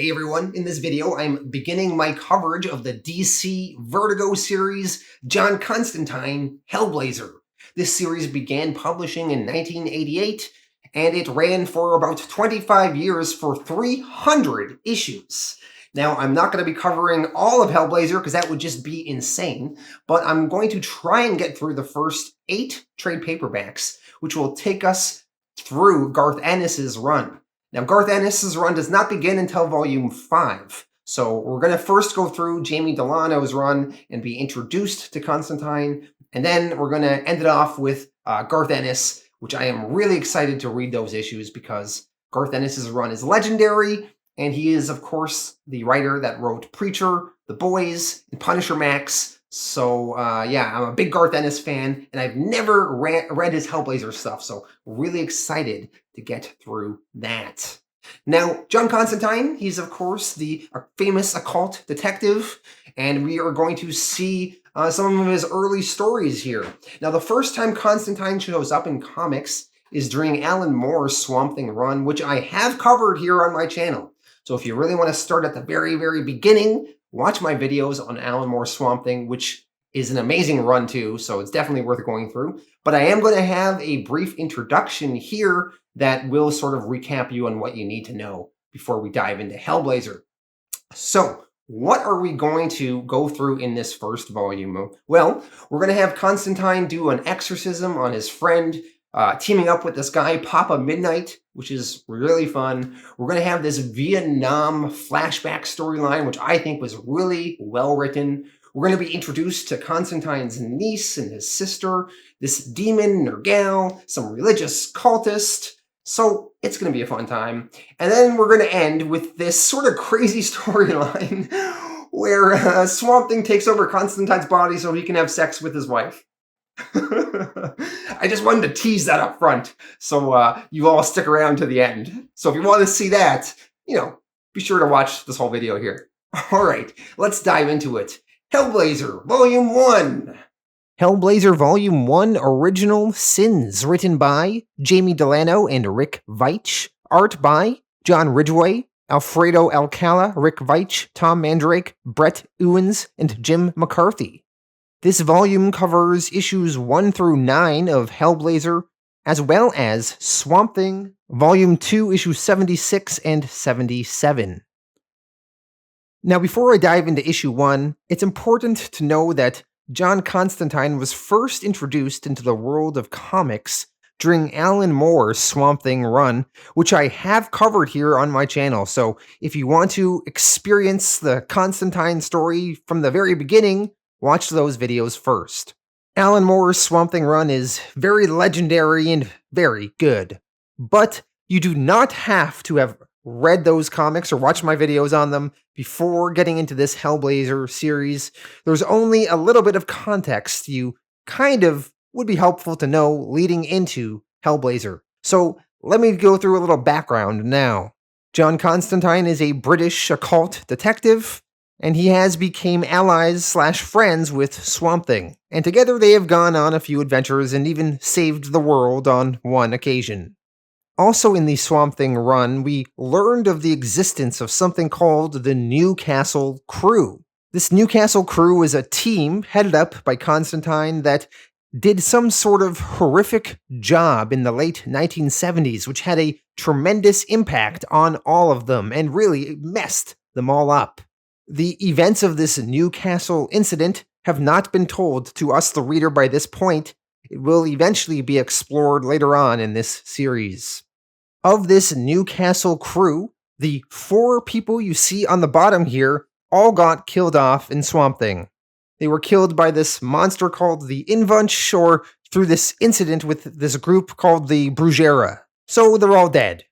Hey everyone, in this video I'm beginning my coverage of the DC Vertigo series, John Constantine Hellblazer. This series began publishing in 1988 and it ran for about 25 years for 300 issues. Now, I'm not going to be covering all of Hellblazer because that would just be insane, but I'm going to try and get through the first 8 trade paperbacks, which will take us through Garth Ennis's run. Now, Garth Ennis's run does not begin until Volume 5, so we're going to first go through Jamie Delano's run and be introduced to Constantine, and then we're going to end it off with Garth Ennis, which I am really excited to read those issues because Garth Ennis's run is legendary, and he is, of course, the writer that wrote Preacher, The Boys, and Punisher Max. So, yeah, I'm a big Garth Ennis fan, and I've never read his Hellblazer stuff, so really excited to get through that. Now, John Constantine, he's, of course, the famous occult detective, and we are going to see some of his early stories here. Now, the first time Constantine shows up in comics is during Alan Moore's Swamp Thing run, which I have covered here on my channel. So if you really want to start at the very, very beginning, watch my videos on Alan Moore's Swamp Thing, which is an amazing run too, so it's definitely worth going through. But I am going to have a brief introduction here that will sort of recap you on what you need to know before we dive into Hellblazer. So, what are we going to go through in this first volume? Well, we're going to have Constantine do an exorcism on his friend, teaming up with this guy, Papa Midnight, which is really fun. We're going to have this Vietnam flashback storyline, which I think was really well written. We're going to be introduced to Constantine's niece and his sister, this demon or gal, some religious cultist. So it's going to be a fun time. And then we're going to end with this sort of crazy storyline where Swamp Thing takes over Constantine's body so he can have sex with his wife. I just wanted to tease that up front, so you all stick around to the end. So if you want to see that, be sure to watch this whole video here. All right, let's dive into it. Hellblazer Volume 1. Hellblazer Volume 1 Original Sins, written by Jamie Delano and Rick Veitch. Art by John Ridgeway, Alfredo Alcala, Rick Veitch, Tom Mandrake, Brett Ewins, and Jim McCarthy. This volume covers issues 1 through 9 of Hellblazer, as well as Swamp Thing, Volume 2, issues 76 and 77. Now, before I dive into issue 1, it's important to know that John Constantine was first introduced into the world of comics during Alan Moore's Swamp Thing run, which I have covered here on my channel. So if you want to experience the Constantine story from the very beginning, watch those videos first. Alan Moore's Swamp Thing run is very legendary and very good, but you do not have to have read those comics or watched my videos on them before getting into this Hellblazer series. There's only a little bit of context you kind of would be helpful to know leading into Hellblazer. So let me go through a little background now. John Constantine is a British occult detective, and he has become allies/friends with Swamp Thing, and together they have gone on a few adventures and even saved the world on one occasion. Also in the Swamp Thing run, we learned of the existence of something called the Newcastle Crew. This Newcastle Crew is a team headed up by Constantine that did some sort of horrific job in the late 1970s, which had a tremendous impact on all of them and really messed them all up. The events of this Newcastle incident have not been told to us, the reader, by this point. It will eventually be explored later on in this series. Of this Newcastle crew, the 4 people you see on the bottom here all got killed off in Swamp Thing. They were killed by this monster called the Ewins, or through this incident with this group called the Bruggera. So they're all dead.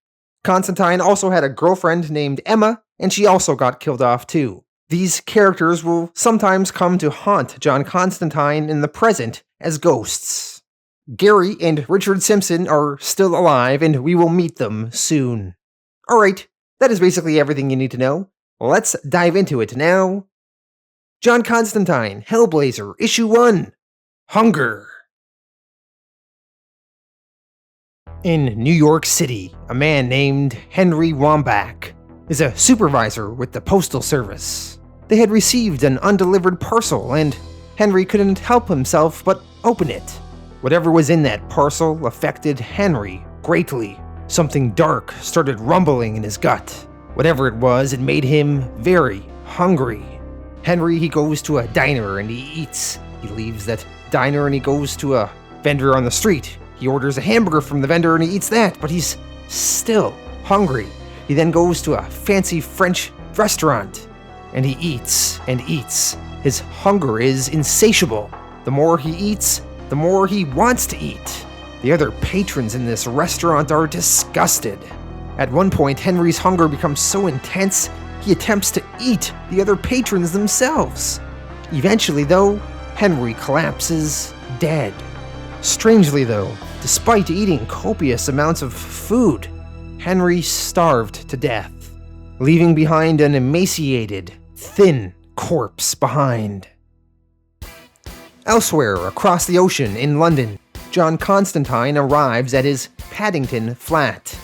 Constantine also had a girlfriend named Emma, and she also got killed off too. These characters will sometimes come to haunt John Constantine in the present as ghosts. Gary and Richard Simpson are still alive, and we will meet them soon. Alright, that is basically everything you need to know. Let's dive into it now. John Constantine, Hellblazer, Issue 1, Hunger. In New York City, a man named Henry Wambach is a supervisor with the Postal Service. They had received an undelivered parcel, and Henry couldn't help himself but open it. Whatever was in that parcel affected Henry greatly. Something dark started rumbling in his gut. Whatever it was, it made him very hungry. Henry, he goes to a diner and he eats. He leaves that diner and he goes to a vendor on the street. He orders a hamburger from the vendor and he eats that, but he's still hungry. He then goes to a fancy French restaurant and he eats and eats. His hunger is insatiable. The more he eats, the more he wants to eat. The other patrons in this restaurant are disgusted. At one point, Henry's hunger becomes so intense, he attempts to eat the other patrons themselves. Eventually, though, Henry collapses dead. Strangely, though, despite eating copious amounts of food, Henry starved to death, leaving behind an emaciated, thin corpse behind. Elsewhere across the ocean in London, John Constantine arrives at his Paddington flat.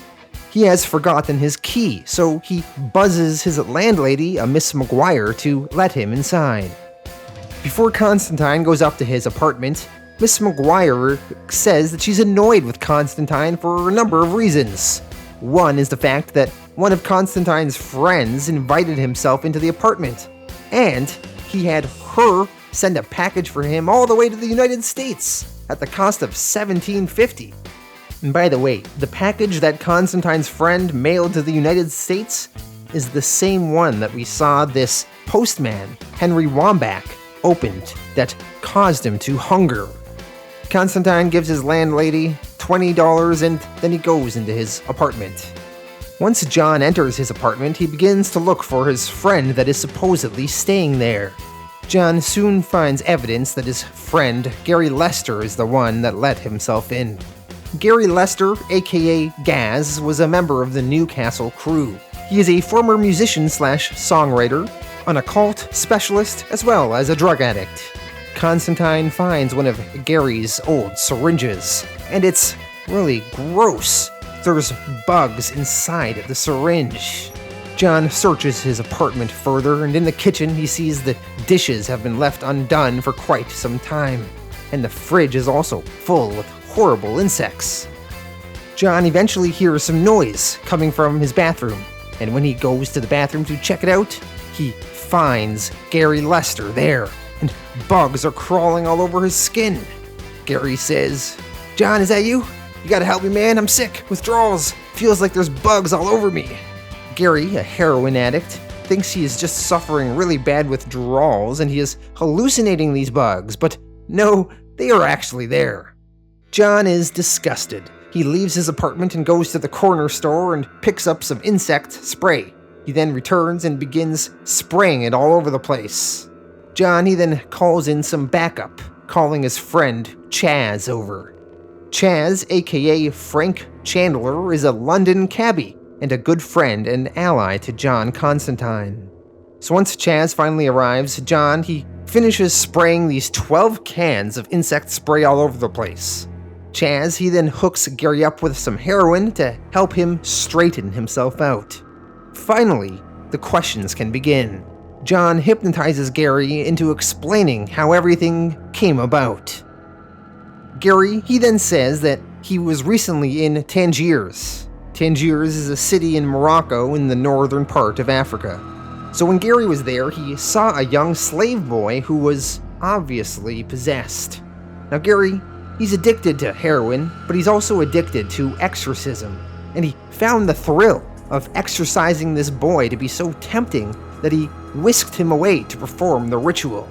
He has forgotten his key, so he buzzes his landlady, a Miss Maguire, to let him inside. Before Constantine goes up to his apartment, Miss Maguire says that she's annoyed with Constantine for a number of reasons. One is the fact that one of Constantine's friends invited himself into the apartment, and he had her send a package for him all the way to the United States at the cost of $17.50. And by the way, the package that Constantine's friend mailed to the United States is the same one that we saw this postman, Henry Wambach, opened that caused him to hunger. Constantine gives his landlady $20 and then he goes into his apartment. Once John enters his apartment, he begins to look for his friend that is supposedly staying there. John soon finds evidence that his friend, Gary Lester, is the one that let himself in. Gary Lester, aka Gaz, was a member of the Newcastle crew. He is a former musician/songwriter, an occult specialist, as well as a drug addict. Constantine finds one of Gary's old syringes, and it's really gross. There's bugs inside the syringe. John searches his apartment further, and in the kitchen he sees that dishes have been left undone for quite some time, and the fridge is also full with horrible insects. John eventually hears some noise coming from his bathroom, and when he goes to the bathroom to check it out, he finds Gary Lester there, and bugs are crawling all over his skin. Gary says, "John, is that you? You gotta help me, man. I'm sick. Withdrawals. Feels like there's bugs all over me." Gary, a heroin addict, thinks he is just suffering really bad withdrawals and he is hallucinating these bugs, but no, they are actually there. John is disgusted. He leaves his apartment and goes to the corner store and picks up some insect spray. He then returns and begins spraying it all over the place. John, he then calls in some backup, calling his friend Chaz over. Chaz, aka Frank Chandler, is a London cabbie and a good friend and ally to John Constantine. So once Chaz finally arrives, John, he finishes spraying these 12 cans of insect spray all over the place. Chaz, he then hooks Gary up with some heroin to help him straighten himself out. Finally, the questions can begin. John hypnotizes Gary into explaining how everything came about. Gary, he then says that he was recently in Tangiers. Tangiers is a city in Morocco in the northern part of Africa. So when Gary was there, he saw a young slave boy who was obviously possessed. Now Gary, he's addicted to heroin, but he's also addicted to exorcism, and he found the thrill of exorcising this boy to be so tempting that he whisked him away to perform the ritual.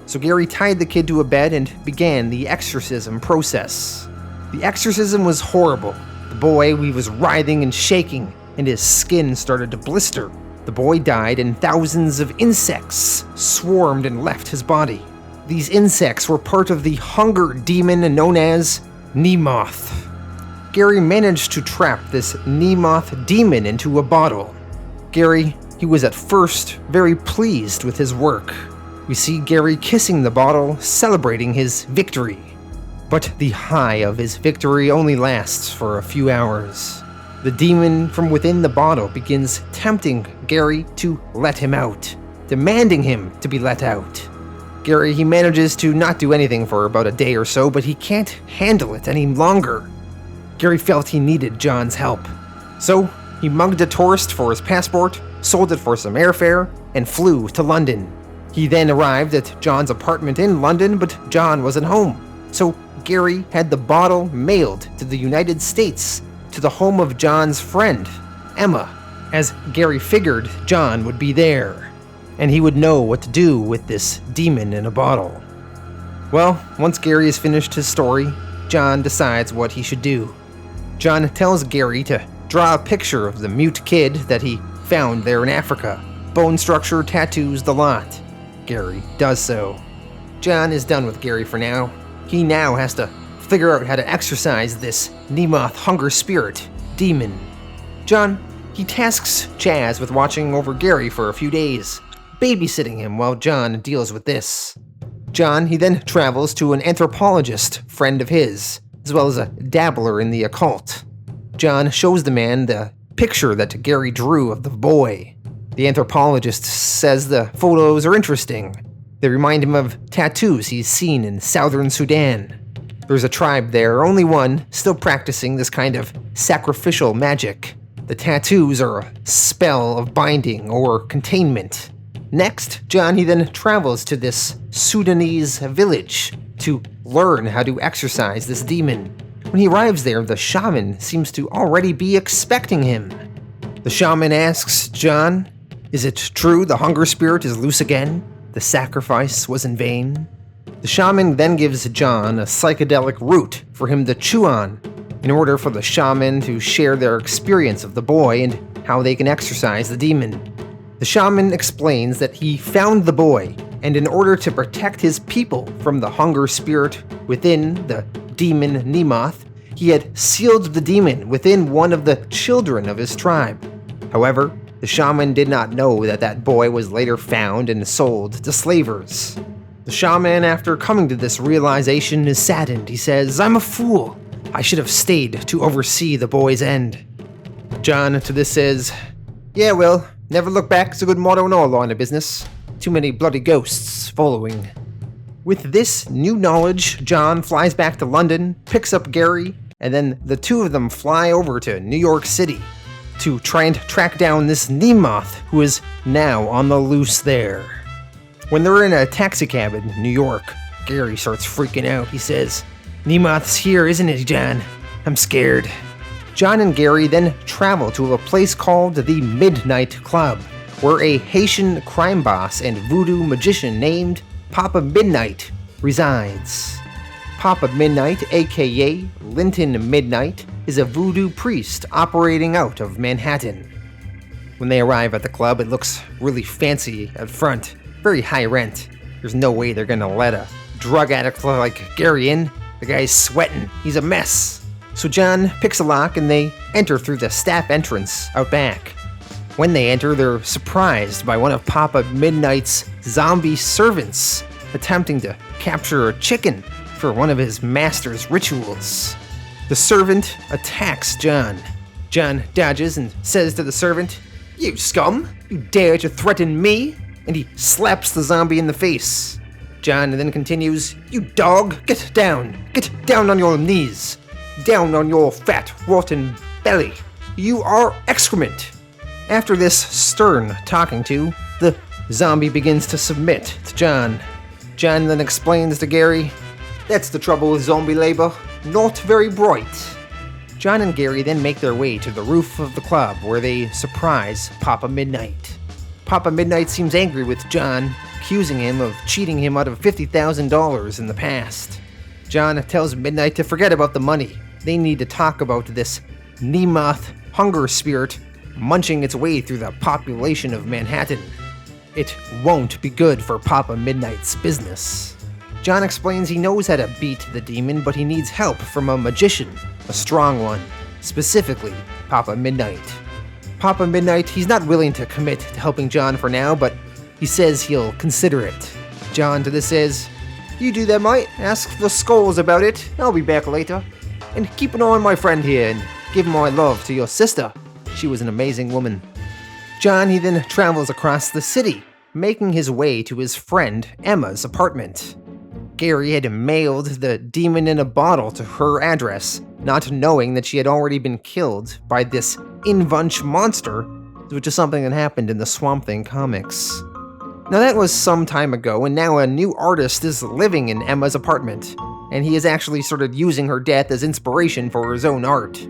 So Gary tied the kid to a bed and began the exorcism process. The exorcism was horrible. The boy, he was writhing and shaking, and his skin started to blister. The boy died, and thousands of insects swarmed and left his body. These insects were part of the hunger demon known as Nemoth. Gary managed to trap this Nemoth demon into a bottle. Gary, he was at first very pleased with his work. We see Gary kissing the bottle, celebrating his victory. But the high of his victory only lasts for a few hours. The demon from within the bottle begins tempting Gary to let him out, demanding him to be let out. Gary, he manages to not do anything for about a day or so, but he can't handle it any longer. Gary felt he needed John's help. So, he mugged a tourist for his passport, sold it for some airfare, and flew to London. He then arrived at John's apartment in London, but John wasn't home. So, Gary had the bottle mailed to the United States, to the home of John's friend, Emma, as Gary figured John would be there, and he would know what to do with this demon in a bottle. Well, once Gary has finished his story, John decides what he should do. John tells Gary to draw a picture of the mute kid that he found there in Africa. Bone structure, tattoos, the lot. Gary does so. John is done with Gary for now. He now has to figure out how to exorcise this Nemoth hunger spirit demon. John, he tasks Chaz with watching over Gary for a few days, babysitting him while John deals with this. John, he then travels to an anthropologist friend of his, as well as a dabbler in the occult. John shows the man the picture that Gary drew of the boy. The anthropologist says the photos are interesting. They remind him of tattoos he's seen in southern Sudan. There's a tribe there, only one, still practicing this kind of sacrificial magic. The tattoos are a spell of binding or containment. Next, John, he then travels to this Sudanese village to learn how to exorcise this demon. When he arrives there, the shaman seems to already be expecting him. The shaman asks John, "Is it true the hunger spirit is loose again? The sacrifice was in vain?" The shaman then gives John a psychedelic root for him to chew on, in order for the shaman to share their experience of the boy and how they can exorcise the demon. The shaman explains that he found the boy, and in order to protect his people from the hunger spirit within the demon Nemoth, he had sealed the demon within one of the children of his tribe. However, the shaman did not know that that boy was later found and sold to slavers. The shaman, after coming to this realization, is saddened. He says, "I'm a fool. I should have stayed to oversee the boy's end." John to this says, "Yeah, well, never look back is a good motto in all line of business. Too many bloody ghosts following." With this new knowledge, John flies back to London, picks up Gary, and then the two of them fly over to New York City to try and track down this Nemoth who is now on the loose there. When they're in a taxicab in New York, Gary starts freaking out. He says, "Nemoth's here, isn't it, John? I'm scared." John and Gary then travel to a place called the Midnight Club, where a Haitian crime boss and voodoo magician named Papa Midnight resides. Papa Midnight, aka Linton Midnight, is a voodoo priest operating out of Manhattan. When they arrive at the club, it looks really fancy at front, very high rent. There's no way they're gonna let a drug addict like Gary in. The guy's sweating, he's a mess. So John picks a lock and they enter through the staff entrance out back. When they enter, they're surprised by one of Papa Midnight's zombie servants attempting to capture a chicken for one of his master's rituals. The servant attacks John. John dodges and says to the servant, "You scum! You dare to threaten me?" And he slaps the zombie in the face. John then continues, "You dog, get down on your knees, down on your fat, rotten belly. You are excrement." After this stern talking to, the zombie begins to submit to John. John then explains to Gary, "That's the trouble with zombie labor, not very bright." John and Gary then make their way to the roof of the club where they surprise Papa Midnight. Papa Midnight seems angry with John, accusing him of cheating him out of $50,000 in the past. John tells Midnight to forget about the money. They need to talk about this Nemoth hunger spirit munching its way through the population of Manhattan. It won't be good for Papa Midnight's business. John explains he knows how to beat the demon, but he needs help from a magician, a strong one, specifically Papa Midnight. Papa Midnight, he's not willing to commit to helping John for now, but he says he'll consider it. John to this says, "You do that, mate. Ask the skulls about it. I'll be back later. And keep an eye on my friend here, and give my love to your sister. She was an amazing woman. John, he then travels across the city, making his way to his friend Emma's apartment. Gary had mailed the demon in a bottle to her address, not knowing that she had already been killed by this Ewins monster, which is something that happened in the Swamp Thing comics. Now that was some time ago, and now a new artist is living in Emma's apartment, and he has actually started using her death as inspiration for his own art.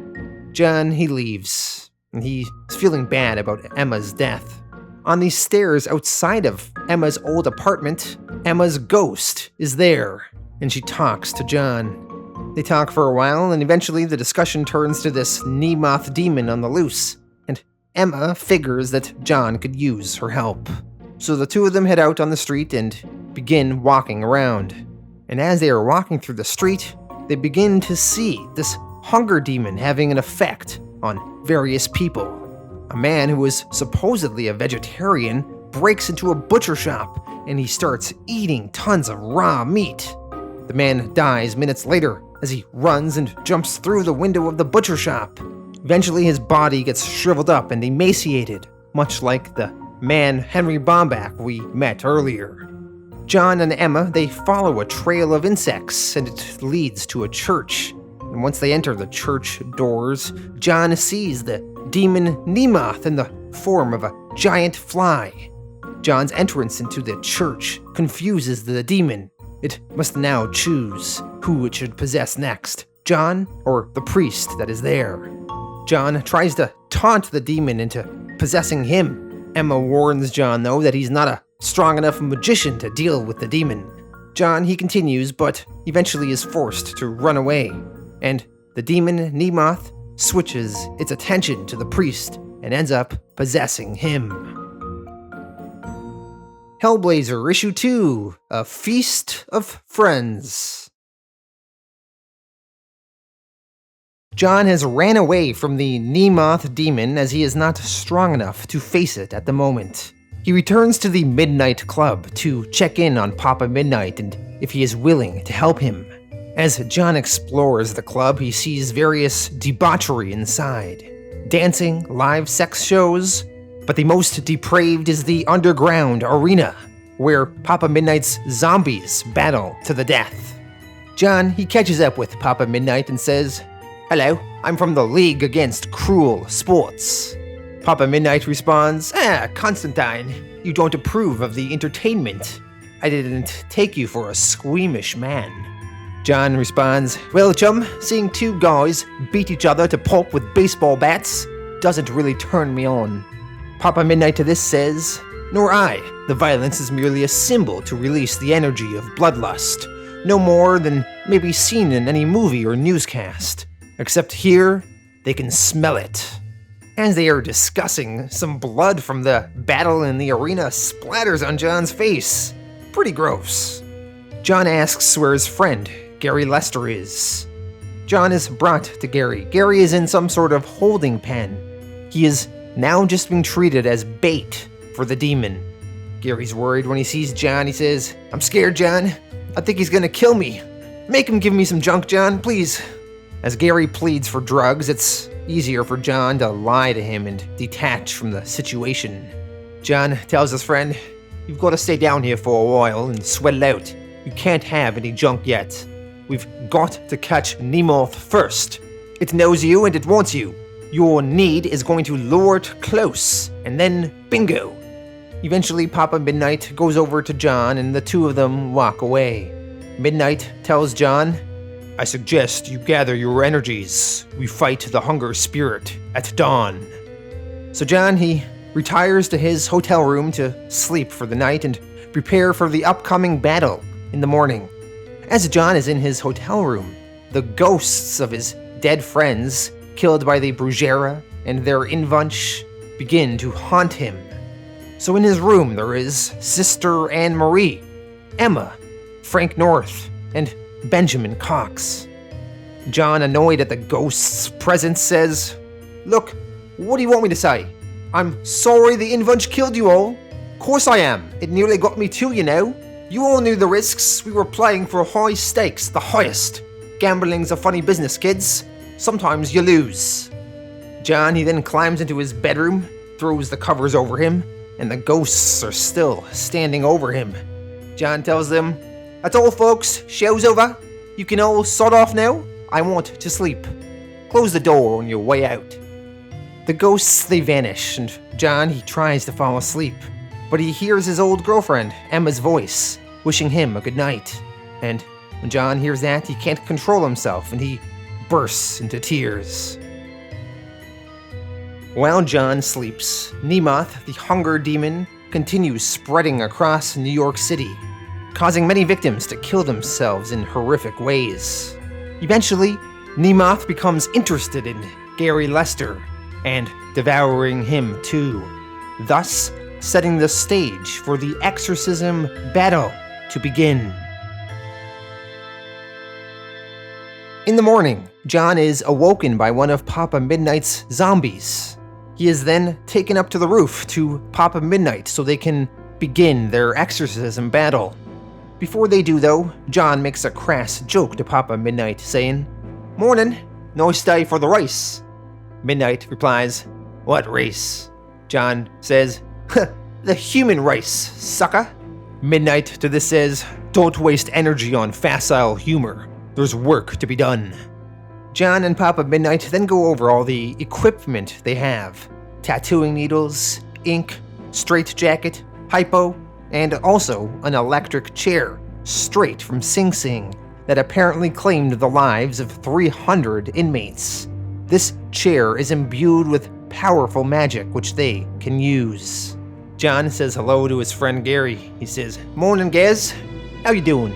John, he leaves, and he's feeling bad about Emma's death. On the stairs outside of Emma's old apartment, Emma's ghost is there, and she talks to John. They talk for a while, and eventually the discussion turns to this Dannymalt demon on the loose, and Emma figures that John could use her help. So the two of them head out on the street and begin walking around. And as they are walking through the street, they begin to see this hunger demon having an effect on various people. A man who is supposedly a vegetarian breaks into a butcher shop and he starts eating tons of raw meat. The man dies minutes later as he runs and jumps through the window of the butcher shop. Eventually his body gets shriveled up and emaciated, much like the man Henry Bombach we met earlier. John and Emma, they follow a trail of insects and it leads to a church. And once they enter the church doors, John sees the demon Dannymalt in the form of a giant fly. John's entrance into the church confuses the demon. It must now choose who it should possess next, John or the priest that is there. John tries to taunt the demon into possessing him. Emma warns John, though, that he's not a strong enough magician to deal with the demon. John, he continues, but eventually is forced to run away. And the demon Dannymalt switches its attention to the priest and ends up possessing him. Hellblazer Issue 2, A Feast of Friends. John has ran away from the Dannymalt demon as he is not strong enough to face it at the moment. He returns to the Midnight Club to check in on Papa Midnight and if he is willing to help him. As John explores the club, he sees various debauchery inside. Dancing, live sex shows, but the most depraved is the underground arena, where Papa Midnight's zombies battle to the death. John, he catches up with Papa Midnight and says, "Hello, I'm from the League Against Cruel Sports." Papa Midnight responds, Constantine, you don't approve of the entertainment. I didn't take you for a squeamish man." John responds, "Well, chum, seeing two guys beat each other to pulp with baseball bats doesn't really turn me on." Papa Midnight to this says, "Nor I. The violence is merely a symbol to release the energy of bloodlust. No more than may be seen in any movie or newscast. Except here, they can smell it." As they are discussing, some blood from the battle in the arena splatters on John's face. Pretty gross. John asks where his friend, Gary Lester, is. John is brought to Gary. Gary is in some sort of holding pen. He is now just being treated as bait for the demon. Gary's worried when he sees John. He says, "I'm scared, John. I think he's gonna kill me. Make him give me some junk, John, please." As Gary pleads for drugs, it's easier for John to lie to him and detach from the situation. John tells his friend, "You've got to stay down here for a while and sweat it out. You can't have any junk yet. We've got to catch Dannymalt first. It knows you and it wants you. Your need is going to lure it close, and then bingo." Eventually, Papa Midnight goes over to John and the two of them walk away. Midnight tells John, "I suggest you gather your energies. We fight the hunger spirit at dawn." So John, he retires to his hotel room to sleep for the night and prepare for the upcoming battle in the morning. As John is in his hotel room, the ghosts of his dead friends, killed by the Bruguera and their Ewins, begin to haunt him. So in his room there is Sister Anne Marie, Emma, Frank North, and Benjamin Cox. John, annoyed at the ghost's presence, says, "Look, what do you want me to say? I'm sorry the Ewins killed you all. Course I am. It nearly got me too, you know. You all knew the risks. We were playing for high stakes, the highest. Gambling's a funny business, kids. Sometimes you lose." John, he then climbs into his bedroom, throws the covers over him, and the ghosts are still standing over him. John tells them, "That's all, folks. Show's over. You can all sod off now. I want to sleep. Close the door on your way out." The ghosts, they vanish, and John, he tries to fall asleep, but he hears his old girlfriend, Emma's voice, wishing him a good night. And when John hears that, he can't control himself, and he bursts into tears. While John sleeps, Nemoth, the hunger demon, continues spreading across New York City, causing many victims to kill themselves in horrific ways. Eventually, Nemoth becomes interested in Gary Lester, and devouring him too, thus setting the stage for the exorcism battle to begin. In the morning, John is awoken by one of Papa Midnight's zombies. He is then taken up to the roof to Papa Midnight so they can begin their exorcism battle. Before they do though, John makes a crass joke to Papa Midnight saying, "Morning, nice day for the race." Midnight replies, "What race?" John says, "The human race, sucker." Midnight to this says, "Don't waste energy on facile humor. There's work to be done." John and Papa Midnight then go over all the equipment they have. Tattooing needles, ink, straitjacket, hypo, and also an electric chair, straight from Sing Sing, that apparently claimed the lives of 300 inmates. This chair is imbued with powerful magic which they can use. John says hello to his friend Gary. He says, "Morning, Gaz. How you doing?"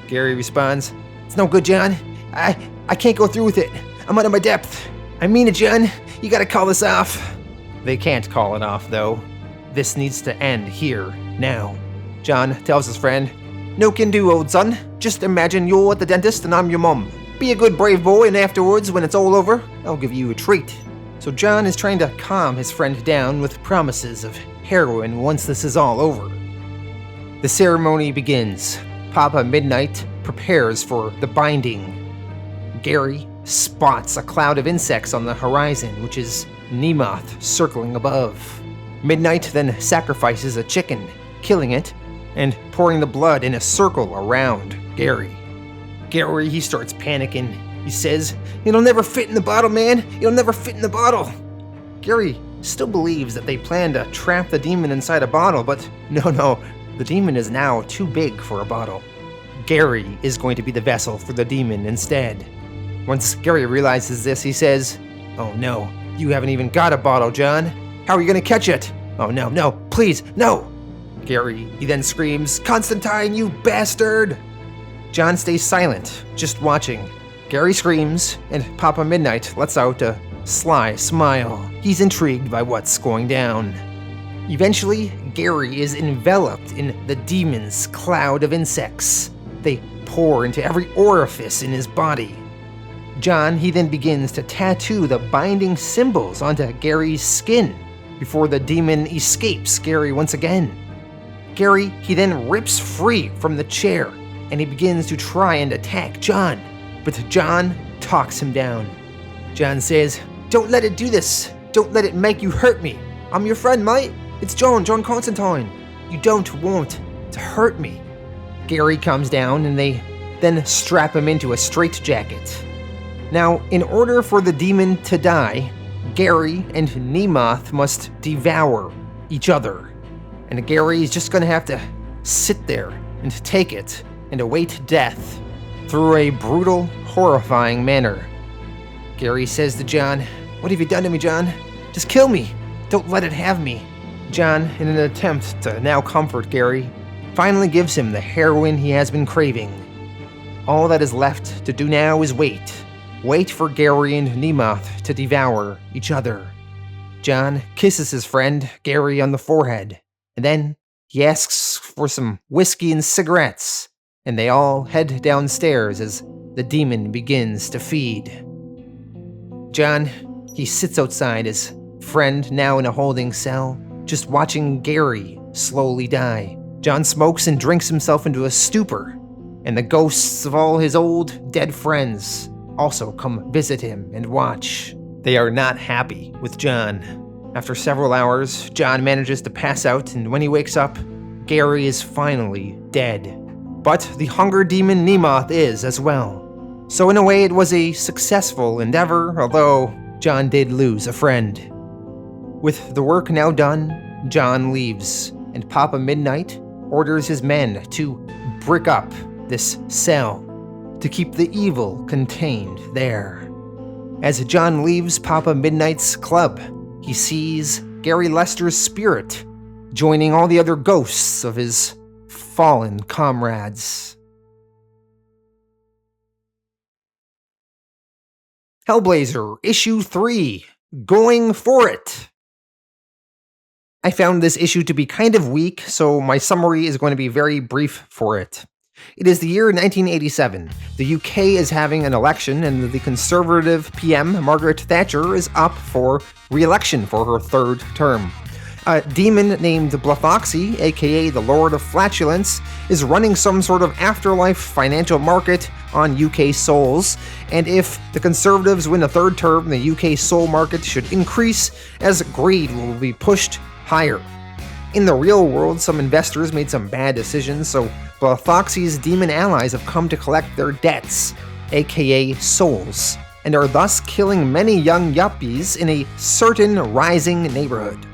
Gary responds, "It's no good, John. I can't go through with it. I'm out of my depth. I mean it, John. You gotta call this off." They can't call it off, though. This needs to end here, now. John tells his friend, "No can do, old son. Just imagine you're at the dentist and I'm your mom. Be a good brave boy, and afterwards, when it's all over, I'll give you a treat." So John is trying to calm his friend down with promises of heroin once this is all over. The ceremony begins. Papa Midnight prepares for the binding. Gary spots a cloud of insects on the horizon, which is Nemoth circling above. Midnight then sacrifices a chicken, killing it, and pouring the blood in a circle around Gary. Gary, he starts panicking. He says, "It'll never fit in the bottle, man. It'll never fit in the bottle." Gary still believes that they plan to trap the demon inside a bottle, but no, the demon is now too big for a bottle. Gary is going to be the vessel for the demon instead. Once Gary realizes this, he says, "Oh no, you haven't even got a bottle, John. How are you going to catch it? Oh no, please, no." Gary, he then screams, "Constantine, you bastard!" John stays silent, just watching. Gary screams, and Papa Midnight lets out a sly smile. He's intrigued by what's going down. Eventually, Gary is enveloped in the demon's cloud of insects. They pour into every orifice in his body. John, he then begins to tattoo the binding symbols onto Gary's skin before the demon escapes Gary once again. Gary, he then rips free from the chair, and he begins to try and attack John, but John talks him down. John says, "Don't let it do this. Don't let it make you hurt me. I'm your friend, mate. It's John Constantine. You don't want to hurt me." Gary comes down, and they then strap him into a straitjacket. Now, in order for the demon to die, Gary and Nemoth must devour each other. And Gary is just going to have to sit there and take it and await death through a brutal, horrifying manner. Gary says to John, "What have you done to me, John? Just kill me. Don't let it have me." John, in an attempt to now comfort Gary, finally gives him the heroin he has been craving. All that is left to do now is wait. Wait for Gary and Nemoth to devour each other. John kisses his friend, Gary, on the forehead, and then he asks for some whiskey and cigarettes, and they all head downstairs as the demon begins to feed. John, he sits outside, his friend now in a holding cell, just watching Gary slowly die. John smokes and drinks himself into a stupor, and the ghosts of all his old, dead friends also come visit him and watch. They are not happy with John. After several hours, John manages to pass out, and when he wakes up, Gary is finally dead. But the hunger demon Nemoth is as well. So in a way, it was a successful endeavor, although John did lose a friend. With the work now done, John leaves, and Papa Midnight orders his men to brick up this cell to keep the evil contained there. As John leaves Papa Midnight's club, he sees Gary Lester's spirit joining all the other ghosts of his fallen comrades. Hellblazer, Issue 3, Going For It. I found this issue to be kind of weak, so my summary is going to be very brief for it. It is the year 1987. The UK is having an election, and the Conservative PM, Margaret Thatcher, is up for re-election for her third term. A demon named Blothoxy, aka the Lord of Flatulence, is running some sort of afterlife financial market on UK souls, and if the Conservatives win a third term, the UK soul market should increase as greed will be pushed higher. In the real world, some investors made some bad decisions, so Blothoxy's demon allies have come to collect their debts, aka souls, and are thus killing many young yuppies in a certain rising neighborhood.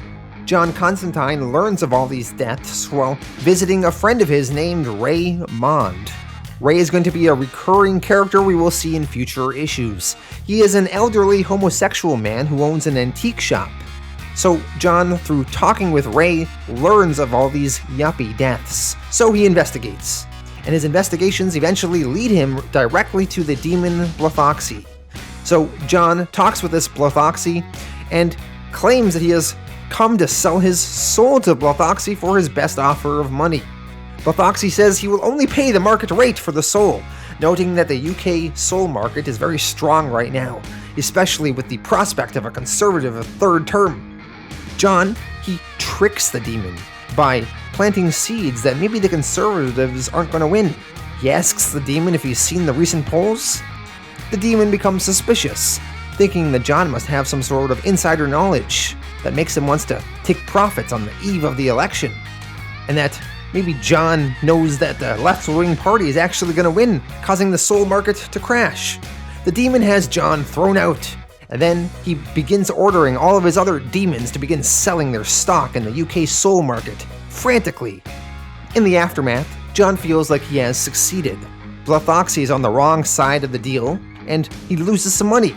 John Constantine learns of all these deaths while visiting a friend of his named Ray Mond. Ray is going to be a recurring character we will see in future issues. He is an elderly homosexual man who owns an antique shop. So John, through talking with Ray, learns of all these yuppie deaths. So he investigates, and his investigations eventually lead him directly to the demon Blothoxy. So John talks with this Blothoxy and claims that he has come to sell his soul to Blothoxy for his best offer of money. Blothoxy says he will only pay the market rate for the soul, noting that the UK soul market is very strong right now, especially with the prospect of a Conservative third term. John, he tricks the demon by planting seeds that maybe the Conservatives aren't going to win. He asks the demon if he's seen the recent polls. The demon becomes suspicious, thinking that John must have some sort of insider knowledge that makes him want to take profits on the eve of the election, and that maybe John knows that the left-wing party is actually going to win, causing the soul market to crash. The demon has John thrown out, and then he begins ordering all of his other demons to begin selling their stock in the UK soul market, frantically. In the aftermath, John feels like he has succeeded. Blothoxy is on the wrong side of the deal, and he loses some money.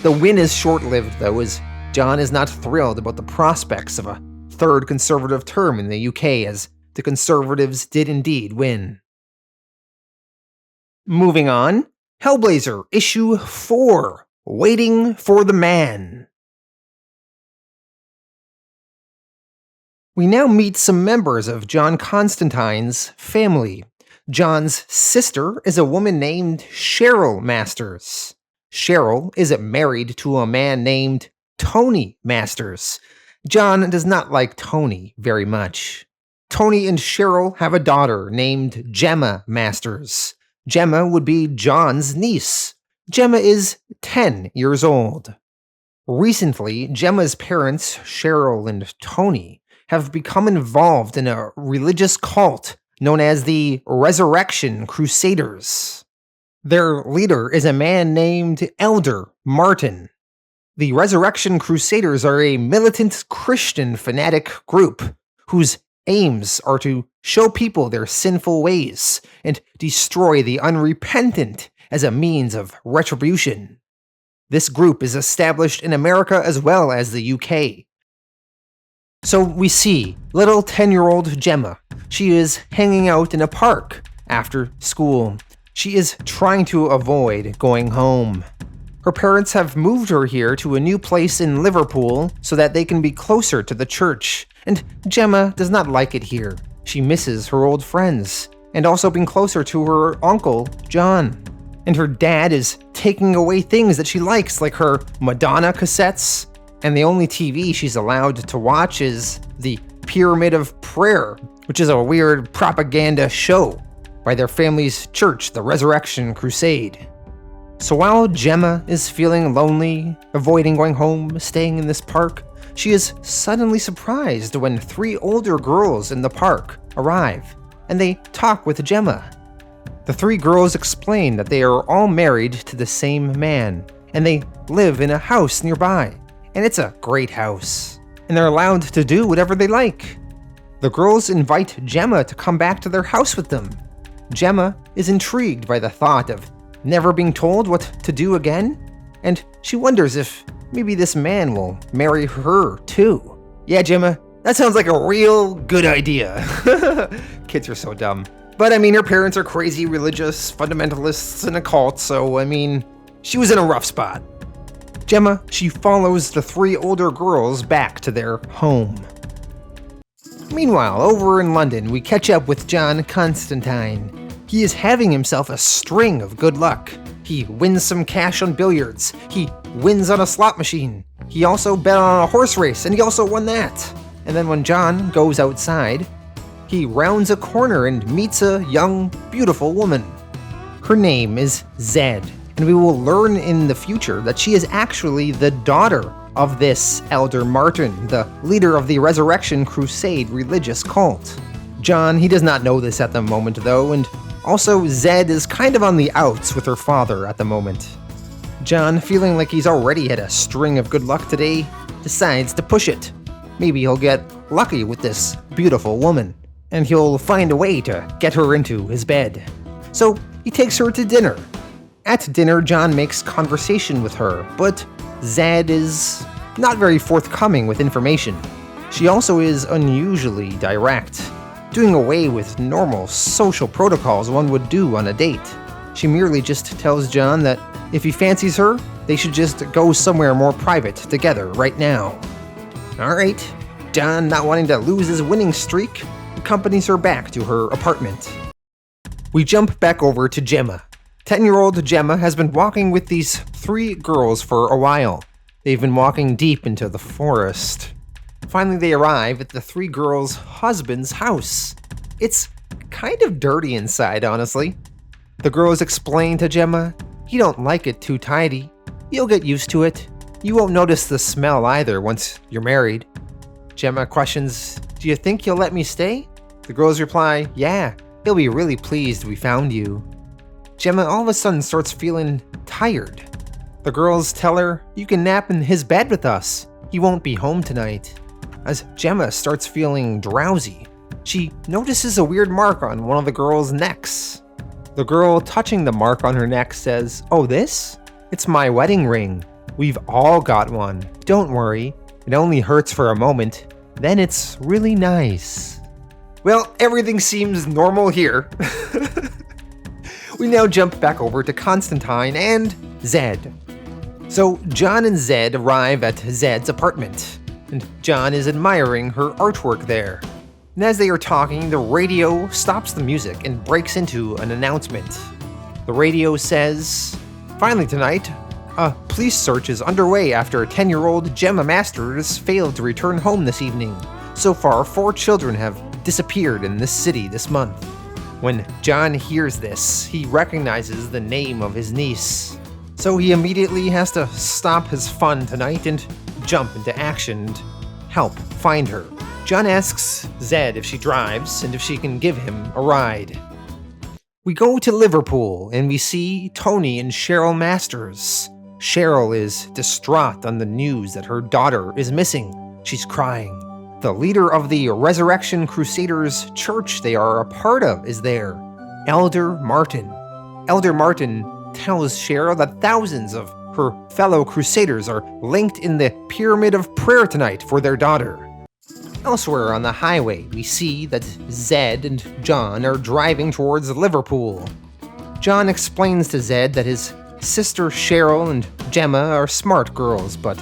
The win is short-lived, though, as John is not thrilled about the prospects of a third Conservative term in the UK, as the Conservatives did indeed win. Moving on, Hellblazer, Issue 4, Waiting for the Man. We now meet some members of John Constantine's family. John's sister is a woman named Cheryl Masters. Cheryl is married to a man named Tony Masters. John does not like Tony very much. Tony and Cheryl have a daughter named Gemma Masters. Gemma would be John's niece. Gemma is 10 years old. Recently, Gemma's parents, Cheryl and Tony, have become involved in a religious cult known as the Resurrection Crusaders. Their leader is a man named Elder Martin. The Resurrection Crusaders are a militant Christian fanatic group whose aims are to show people their sinful ways and destroy the unrepentant as a means of retribution. This group is established in America as well as the UK. So we see little 10-year-old Gemma. She is hanging out in a park after school. She is trying to avoid going home. Her parents have moved her here to a new place in Liverpool so that they can be closer to the church, and Gemma does not like it here. She misses her old friends, and also being closer to her uncle, John. And her dad is taking away things that she likes, like her Madonna cassettes, and the only TV she's allowed to watch is the Pyramid of Prayer, which is a weird propaganda show by their family's church, the Resurrection Crusade. So while Gemma is feeling lonely, avoiding going home, staying in this park, she is suddenly surprised when 3 older girls in the park arrive, and they talk with Gemma. The 3 girls explain that they are all married to the same man, and they live in a house nearby, and it's a great house, and they're allowed to do whatever they like. The girls invite Gemma to come back to their house with them. Gemma is intrigued by the thought of never being told what to do again, and she wonders if maybe this man will marry her too. Yeah, Gemma, that sounds like a real good idea. Kids are so dumb. But I mean, her parents are crazy religious fundamentalists and occult, so I mean, she was in a rough spot. Gemma, she follows the 3 older girls back to their home. Meanwhile, over in London, we catch up with John Constantine. He is having himself a string of good luck. He wins some cash on billiards. He wins on a slot machine. He also bet on a horse race, and he also won that. And then when John goes outside, he rounds a corner and meets a young, beautiful woman. Her name is Zed, and we will learn in the future that she is actually the daughter of this Elder Martin, the leader of the Resurrection Crusade religious cult. John, he does not know this at the moment though, and also Zed is kind of on the outs with her father at the moment. John, feeling like he's already had a string of good luck today, decides to push it. Maybe he'll get lucky with this beautiful woman, and he'll find a way to get her into his bed. So he takes her to dinner. At dinner, John makes conversation with her, but Zed is not very forthcoming with information. She also is unusually direct, doing away with normal social protocols one would do on a date. She merely just tells John that if he fancies her, they should just go somewhere more private together right now. Alright, John, not wanting to lose his winning streak, accompanies her back to her apartment. We jump back over to Gemma. 10-year-old Gemma has been walking with these 3 girls for a while. They've been walking deep into the forest. Finally, they arrive at the 3 girls' husband's house. It's kind of dirty inside, honestly. The girls explain to Gemma, "You don't like it too tidy. You'll get used to it. You won't notice the smell either once you're married." Gemma questions, "Do you think you'll let me stay?" The girls reply, "Yeah, he'll be really pleased we found you." Gemma all of a sudden starts feeling tired. The girls tell her, "You can nap in his bed with us. He won't be home tonight." As Gemma starts feeling drowsy, she notices a weird mark on one of the girls' necks. The girl touching the mark on her neck says, "Oh, this? It's my wedding ring. We've all got one. Don't worry. It only hurts for a moment. Then it's really nice." Well, everything seems normal here. We now jump back over to Constantine and Zed. So John and Zed arrive at Zed's apartment, and John is admiring her artwork there. And as they are talking, the radio stops the music and breaks into an announcement. The radio says, "Finally tonight, a police search is underway after 10-year-old Gemma Masters failed to return home this evening. So far, 4 children have disappeared in this city this month." When John hears this, he recognizes the name of his niece. So he immediately has to stop his fun tonight and jump into action and help find her. John asks Zed if she drives and if she can give him a ride. We go to Liverpool and we see Tony and Cheryl Masters. Cheryl is distraught on the news that her daughter is missing. She's crying. The leader of the Resurrection Crusaders church they are a part of is there, Elder Martin. Elder Martin tells Cheryl that thousands of her fellow Crusaders are linked in the Pyramid of Prayer tonight for their daughter. Elsewhere on the highway, we see that Zed and John are driving towards Liverpool. John explains to Zed that his sister Cheryl and Gemma are smart girls, but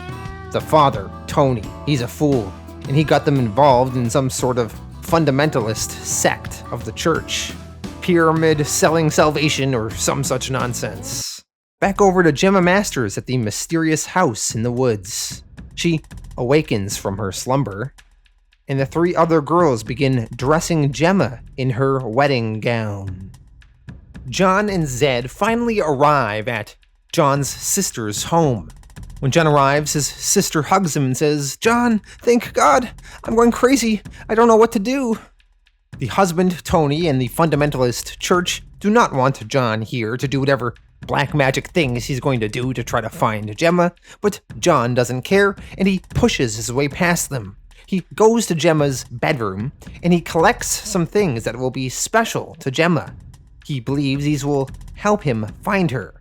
the father, Tony, he's a fool, and he got them involved in some sort of fundamentalist sect of the church. Pyramid selling salvation or some such nonsense. Back over to Gemma Masters at the mysterious house in the woods. She awakens from her slumber, and the 3 other girls begin dressing Gemma in her wedding gown. John and Zed finally arrive at John's sister's home. When John arrives, his sister hugs him and says, "John, thank God, I'm going crazy. I don't know what to do." The husband, Tony, and the fundamentalist church do not want John here to do whatever black magic things he's going to do to try to find Gemma, but John doesn't care, and he pushes his way past them. He goes to Gemma's bedroom, and he collects some things that will be special to Gemma. He believes these will help him find her.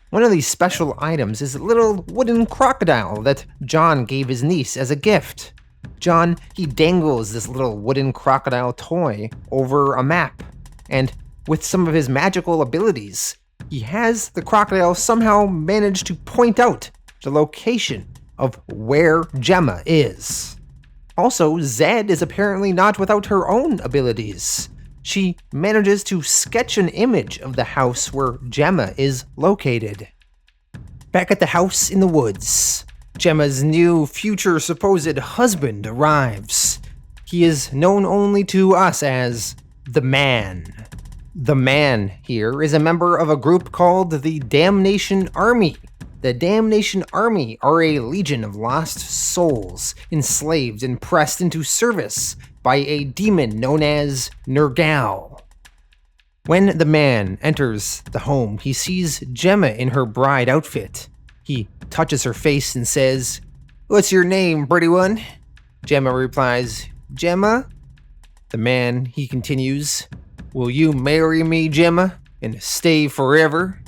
One of these special items is a little wooden crocodile that John gave his niece as a gift. John, he dangles this little wooden crocodile toy over a map, and with some of his magical abilities, he has the crocodile somehow manage to point out the location of where Gemma is. Also, Zed is apparently not without her own abilities. She manages to sketch an image of the house where Gemma is located. Back at the house in the woods, Gemma's new future supposed husband arrives. He is known only to us as the Man. The Man here is a member of a group called the Damnation Army. The Damnation Army are a legion of lost souls, enslaved and pressed into service by a demon known as Nergal. When the Man enters the home, he sees Gemma in her bride outfit. He touches her face and says, "What's your name, pretty one?" Gemma replies, "Gemma?" The Man, he continues, "Will you marry me, Gemma, and stay forever?"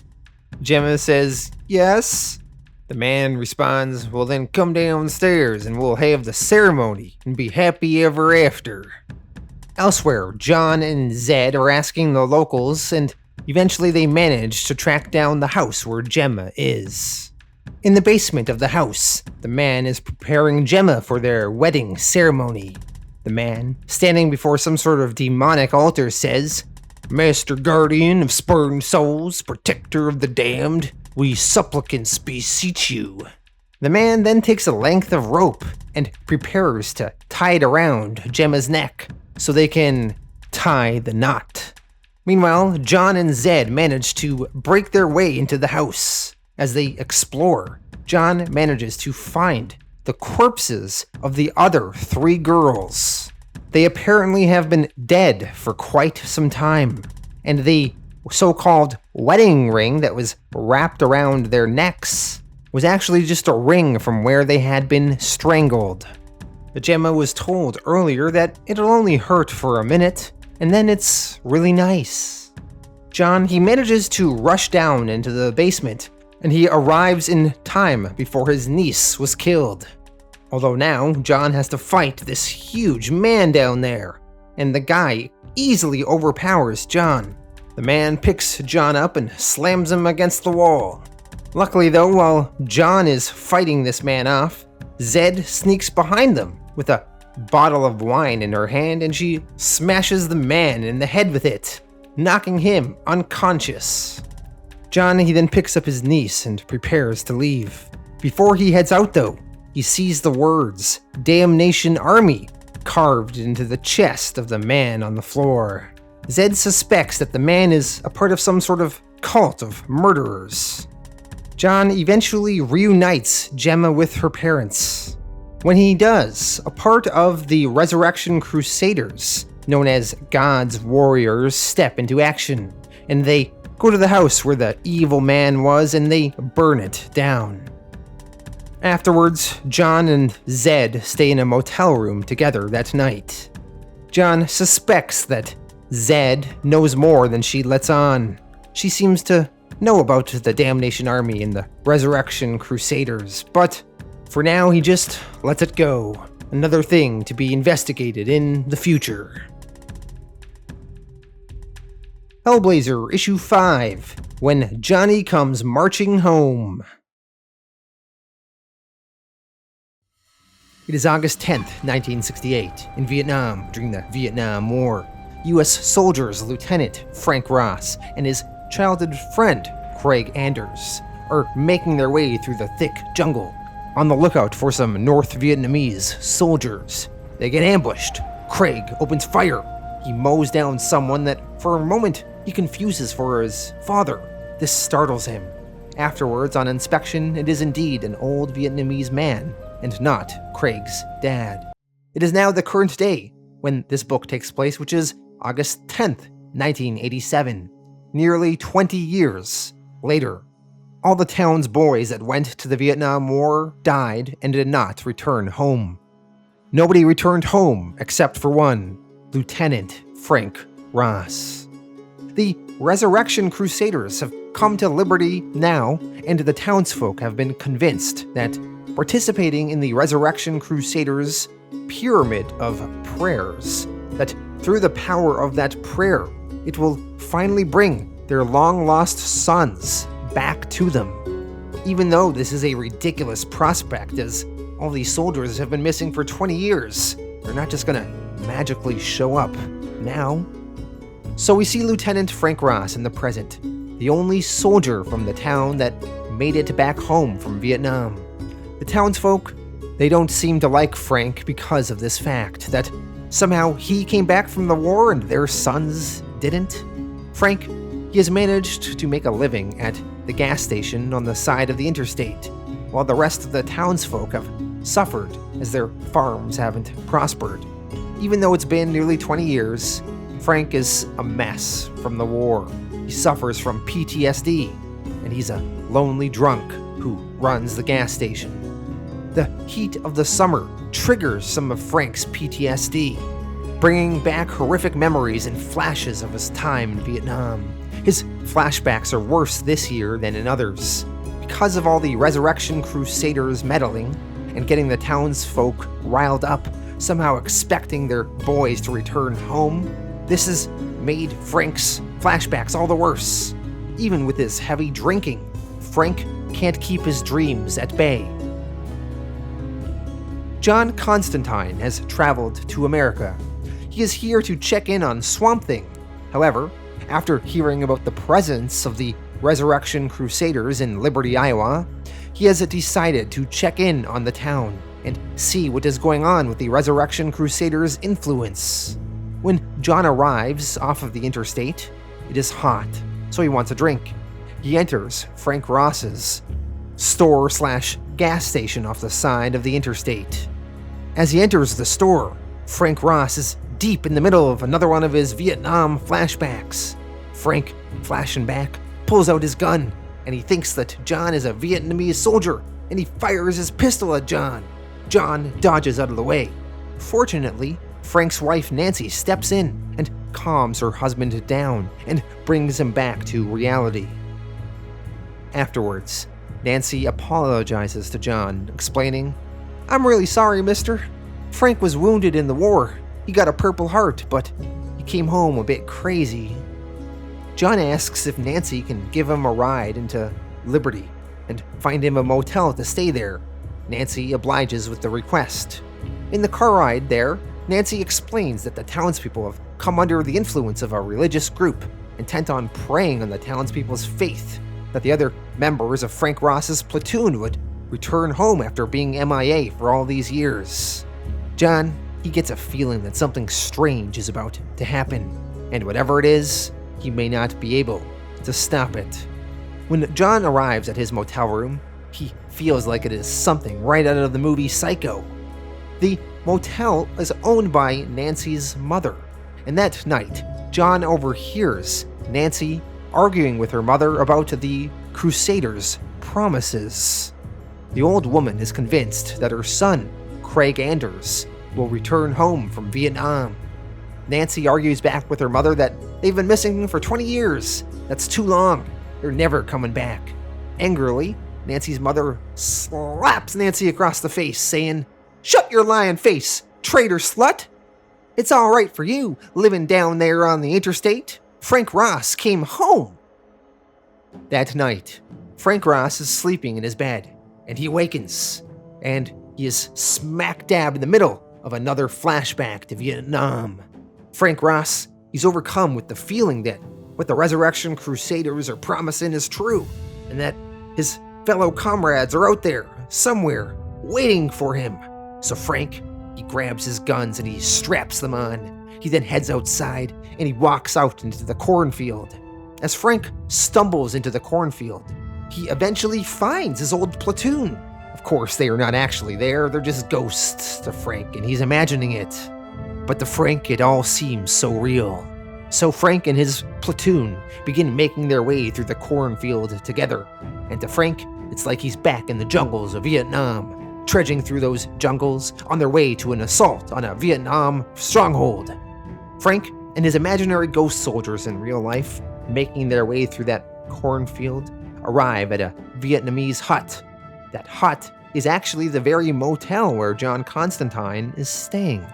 Gemma says, "Yes." The Man responds, "Well then come downstairs and we'll have the ceremony and be happy ever after." Elsewhere, John and Zed are asking the locals, and eventually they manage to track down the house where Gemma is. In the basement of the house, the Man is preparing Gemma for their wedding ceremony. The Man, standing before some sort of demonic altar, says, "Master Guardian of spurned souls, protector of the damned, we supplicants beseech you." The Man then takes a length of rope and prepares to tie it around Gemma's neck so they can tie the knot. Meanwhile, John and Zed manage to break their way into the house. As they explore, John manages to find the corpses of the other 3 girls. They apparently have been dead for quite some time, and the so-called wedding ring that was wrapped around their necks was actually just a ring from where they had been strangled. Gemma was told earlier that it'll only hurt for a minute, and then it's really nice. John, he manages to rush down into the basement, and he arrives in time before his niece was killed. Although now, John has to fight this huge man down there, and the guy easily overpowers John. The Man picks John up and slams him against the wall. Luckily though, while John is fighting this man off, Zed sneaks behind them with a bottle of wine in her hand, and she smashes the Man in the head with it, knocking him unconscious. John, he then picks up his niece and prepares to leave. Before he heads out though, he sees the words "Damnation Army" carved into the chest of the Man on the floor. Zed suspects that the Man is a part of some sort of cult of murderers. John eventually reunites Gemma with her parents. When he does, a part of the Resurrection Crusaders, known as God's Warriors, step into action, and they go to the house where the evil Man was and they burn it down. Afterwards, John and Zed stay in a motel room together that night. John suspects that Zed knows more than she lets on. She seems to know about the Damnation Army and the Resurrection Crusaders, but for now he just lets it go. Another thing to be investigated in the future. Hellblazer Issue 5, When Johnny Comes Marching Home. It is August 10th, 1968, in Vietnam during the Vietnam War. U.S. soldiers Lieutenant Frank Ross and his childhood friend Craig Anders are making their way through the thick jungle, on the lookout for some North Vietnamese soldiers. They get ambushed. Craig opens fire. He mows down someone that, for a moment, he confuses for his father. This startles him. Afterwards, on inspection, it is indeed an old Vietnamese man, and not Craig's dad. It is now the current day when this book takes place, which is August 10th, 1987, nearly 20 years later. All the town's boys that went to the Vietnam War died and did not return home. Nobody returned home except for one, Lieutenant Frank Ross. The Resurrection Crusaders have come to liberty now, and the townsfolk have been convinced that participating in the Resurrection Crusaders' pyramid of prayers, that through the power of that prayer, it will finally bring their long-lost sons back to them. Even though this is a ridiculous prospect, as all these soldiers have been missing for 20 years, they're not just gonna magically show up now. So we see Lieutenant Frank Ross in the present, the only soldier from the town that made it back home from Vietnam. The townsfolk, they don't seem to like Frank because of this fact, that somehow he came back from the war and their sons didn't. Frank, he has managed to make a living at the gas station on the side of the interstate, while the rest of the townsfolk have suffered as their farms haven't prospered. Even though it's been nearly 20 years, Frank is a mess from the war. He suffers from PTSD, and he's a lonely drunk who runs the gas station. The heat of the summer triggers some of Frank's PTSD, bringing back horrific memories and flashes of his time in Vietnam. His flashbacks are worse this year than in others. Because of all the Resurrection Crusaders meddling and getting the townsfolk riled up, somehow expecting their boys to return home, this has made Frank's flashbacks all the worse. Even with his heavy drinking, Frank can't keep his dreams at bay. John Constantine has traveled to America. He is here to check in on Swamp Thing. However, after hearing about the presence of the Resurrection Crusaders in Liberty, Iowa, he has decided to check in on the town and see what is going on with the Resurrection Crusaders' influence. When John arrives off of the interstate, it is hot, so he wants a drink. He enters Frank Ross's store/gas station off the side of the interstate. As he enters the store, Frank Ross is deep in the middle of another one of his Vietnam flashbacks. Frank, flashing back, pulls out his gun, and he thinks that John is a Vietnamese soldier, and he fires his pistol at John. John dodges out of the way. Fortunately, Frank's wife Nancy steps in and calms her husband down and brings him back to reality. Afterwards, Nancy apologizes to John, explaining, "I'm really sorry, mister. Frank was wounded in the war. He got a Purple Heart, but he came home a bit crazy." John asks if Nancy can give him a ride into Liberty and find him a motel to stay there. Nancy obliges with the request. In the car ride there, Nancy explains that the townspeople have come under the influence of a religious group intent on preying on the townspeople's faith, that the other members of Frank Ross's platoon would return home after being MIA for all these years. John, he gets a feeling that something strange is about to happen, and whatever it is, he may not be able to stop it. When John arrives at his motel room, he feels like it is something right out of the movie Psycho. The motel is owned by Nancy's mother, and that night, John overhears Nancy arguing with her mother about the Crusaders' promises. The old woman is convinced that her son, Craig Anders, will return home from Vietnam. Nancy argues back with her mother that they've been missing for 20 years. That's too long. They're never coming back. Angrily, Nancy's mother slaps Nancy across the face, saying, "Shut your lying face, traitor slut! It's all right for you living down there on the interstate. Frank Ross came home." That night, Frank Ross is sleeping in his bed, and he awakens, and he is smack dab in the middle of another flashback to Vietnam. Frank Ross, he's overcome with the feeling that what the Resurrection Crusaders are promising is true, and that his fellow comrades are out there, somewhere, waiting for him. So Frank, he grabs his guns and he straps them on. He then heads outside and he walks out into the cornfield. As Frank stumbles into the cornfield, he eventually finds his old platoon. Of course, they are not actually there, they're just ghosts to Frank, and he's imagining it. But to Frank, it all seems so real. So Frank and his platoon begin making their way through the cornfield together, and to Frank, it's like he's back in the jungles of Vietnam, trudging through those jungles on their way to an assault on a Vietnam stronghold. Frank and his imaginary ghost soldiers in real life, making their way through that cornfield, arrive at a Vietnamese hut. That hut is actually the very motel where John Constantine is staying.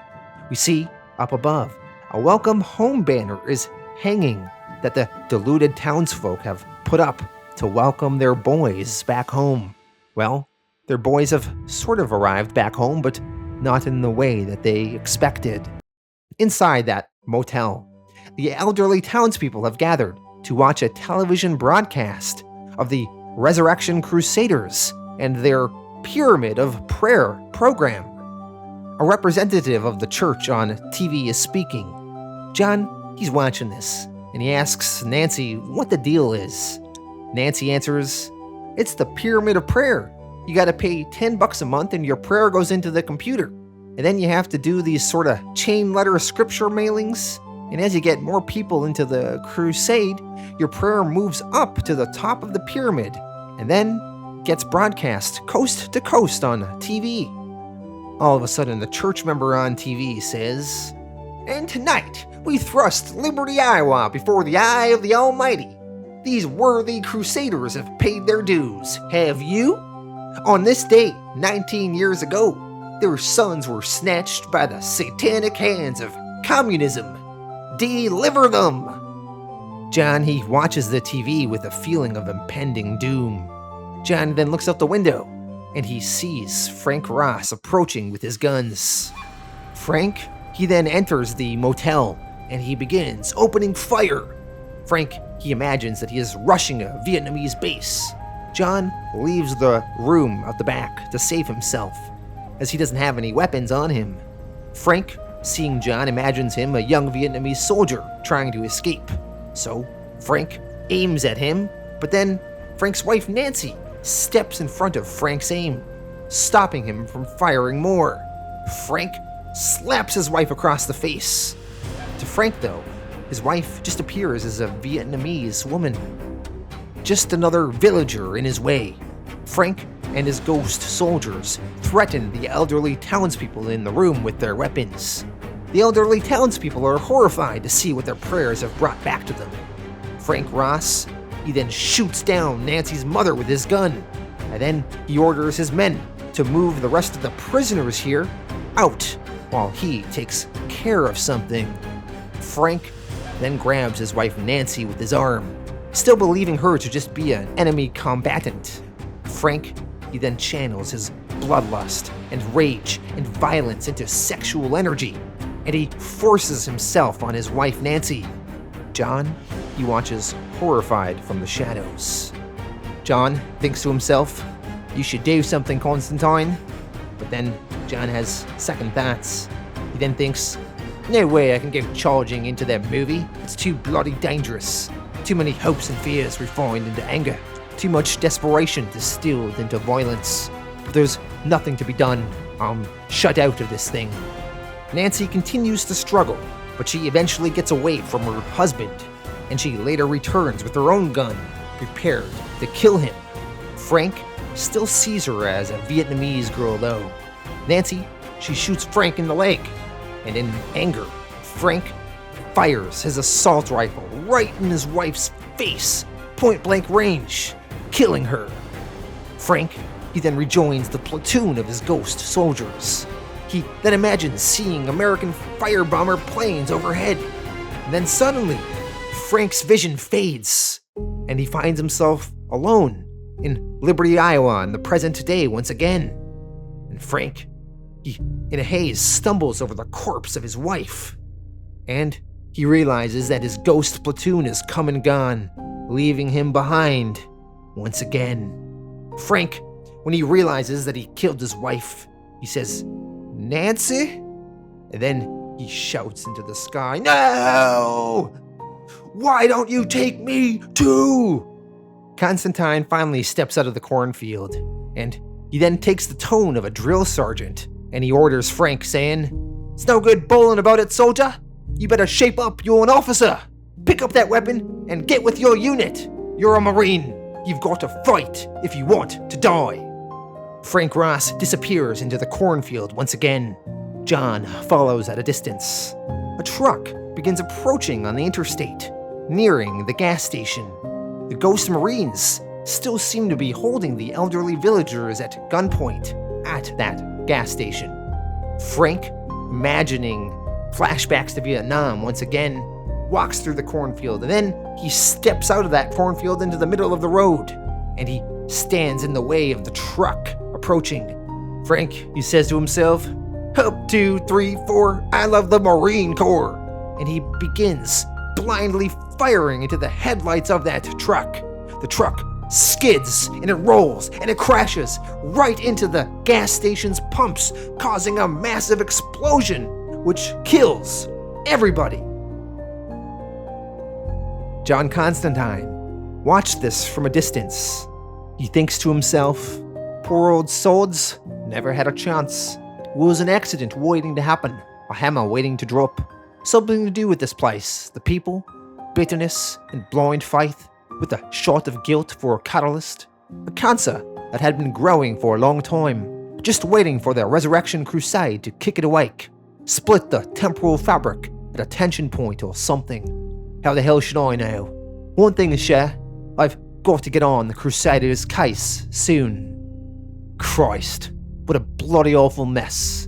We see, up above, a welcome home banner is hanging that the deluded townsfolk have put up to welcome their boys back home. Well, their boys have sort of arrived back home, but not in the way that they expected. Inside that motel, the elderly townspeople have gathered to watch a television broadcast of the Resurrection Crusaders and their Pyramid of Prayer program. A representative of the church on TV is speaking. John, he's watching this, and he asks Nancy what the deal is. Nancy answers, "It's the Pyramid of Prayer. You gotta pay $10 a month and your prayer goes into the computer. And then you have to do these sort of chain letter scripture mailings. And as you get more people into the crusade, your prayer moves up to the top of the pyramid and then gets broadcast coast to coast on TV." All of a sudden, the church member on TV says, "And tonight, we thrust Liberty, Iowa before the eye of the Almighty. These worthy crusaders have paid their dues. Have you? On this day, 19 years ago, their sons were snatched by the satanic hands of communism. Deliver them!" John, he watches the TV with a feeling of impending doom. John then looks out the window, and he sees Frank Ross approaching with his guns. Frank, he then enters the motel, and he begins opening fire. Frank, he imagines that he is rushing a Vietnamese base. John leaves the room out the back to save himself, as he doesn't have any weapons on him. Frank, seeing John, imagines him a young Vietnamese soldier trying to escape. So Frank aims at him, but then Frank's wife Nancy steps in front of Frank's aim, stopping him from firing more. Frank slaps his wife across the face. To Frank, though, his wife just appears as a Vietnamese woman. Just another villager in his way. Frank and his ghost soldiers threaten the elderly townspeople in the room with their weapons. The elderly townspeople are horrified to see what their prayers have brought back to them. Frank Ross, he then shoots down Nancy's mother with his gun, and then he orders his men to move the rest of the prisoners here out while he takes care of something. Frank then grabs his wife Nancy with his arm, still believing her to just be an enemy combatant. Frank, he then channels his bloodlust and rage and violence into sexual energy, and he forces himself on his wife Nancy. John, he watches horrified from the shadows. John thinks to himself, "You should do something, Constantine." But then John has second thoughts. He then thinks, "No way I can go charging into that movie. It's too bloody dangerous. Too many hopes and fears refined into anger. Too much desperation distilled into violence. But there's nothing to be done. I'm shut out of this thing." Nancy continues to struggle, but she eventually gets away from her husband, and she later returns with her own gun, prepared to kill him. Frank still sees her as a Vietnamese girl, though. Nancy, she shoots Frank in the leg, and in anger, Frank fires his assault rifle right in his wife's face, point-blank range, killing her. Frank, he then rejoins the platoon of his ghost soldiers. He then imagines seeing American firebomber planes overhead. And then suddenly, Frank's vision fades, and he finds himself alone in Liberty, Iowa, in the present day once again. And Frank, he, in a haze, stumbles over the corpse of his wife. And he realizes that his ghost platoon has come and gone, leaving him behind once again. Frank, when he realizes that he killed his wife, he says, "Nancy?" And then he shouts into the sky, "No! Why don't you take me too?" Constantine finally steps out of the cornfield, and he then takes the tone of a drill sergeant, and he orders Frank, saying, "It's no good bowling about it, soldier. You better shape up, you're an officer. Pick up that weapon and get with your unit. You're a Marine. You've got to fight if you want to die." Frank Ross disappears into the cornfield once again. John follows at a distance. A truck begins approaching on the interstate, nearing the gas station. The ghost Marines still seem to be holding the elderly villagers at gunpoint at that gas station. Frank, imagining flashbacks to Vietnam once again, walks through the cornfield, and then he steps out of that cornfield into the middle of the road, and he stands in the way of the truck approaching. Frank, he says to himself, "Up, 2, 3, 4, I love the Marine Corps," and he begins blindly firing into the headlights of that truck. The truck skids, and it rolls, and it crashes right into the gas station's pumps, causing a massive explosion, which kills everybody. John Constantine watched this from a distance. He thinks to himself, "Poor old swords never had a chance. It was an accident waiting to happen, a hammer waiting to drop. Something to do with this place, the people, bitterness, and blind faith, with a shot of guilt for a catalyst. A cancer that had been growing for a long time, just waiting for the resurrection crusade to kick it awake, split the temporal fabric at a tension point or something. How the hell should I know? One thing is sure, I've got to get on the Crusaders' case soon." Christ, what a bloody awful mess.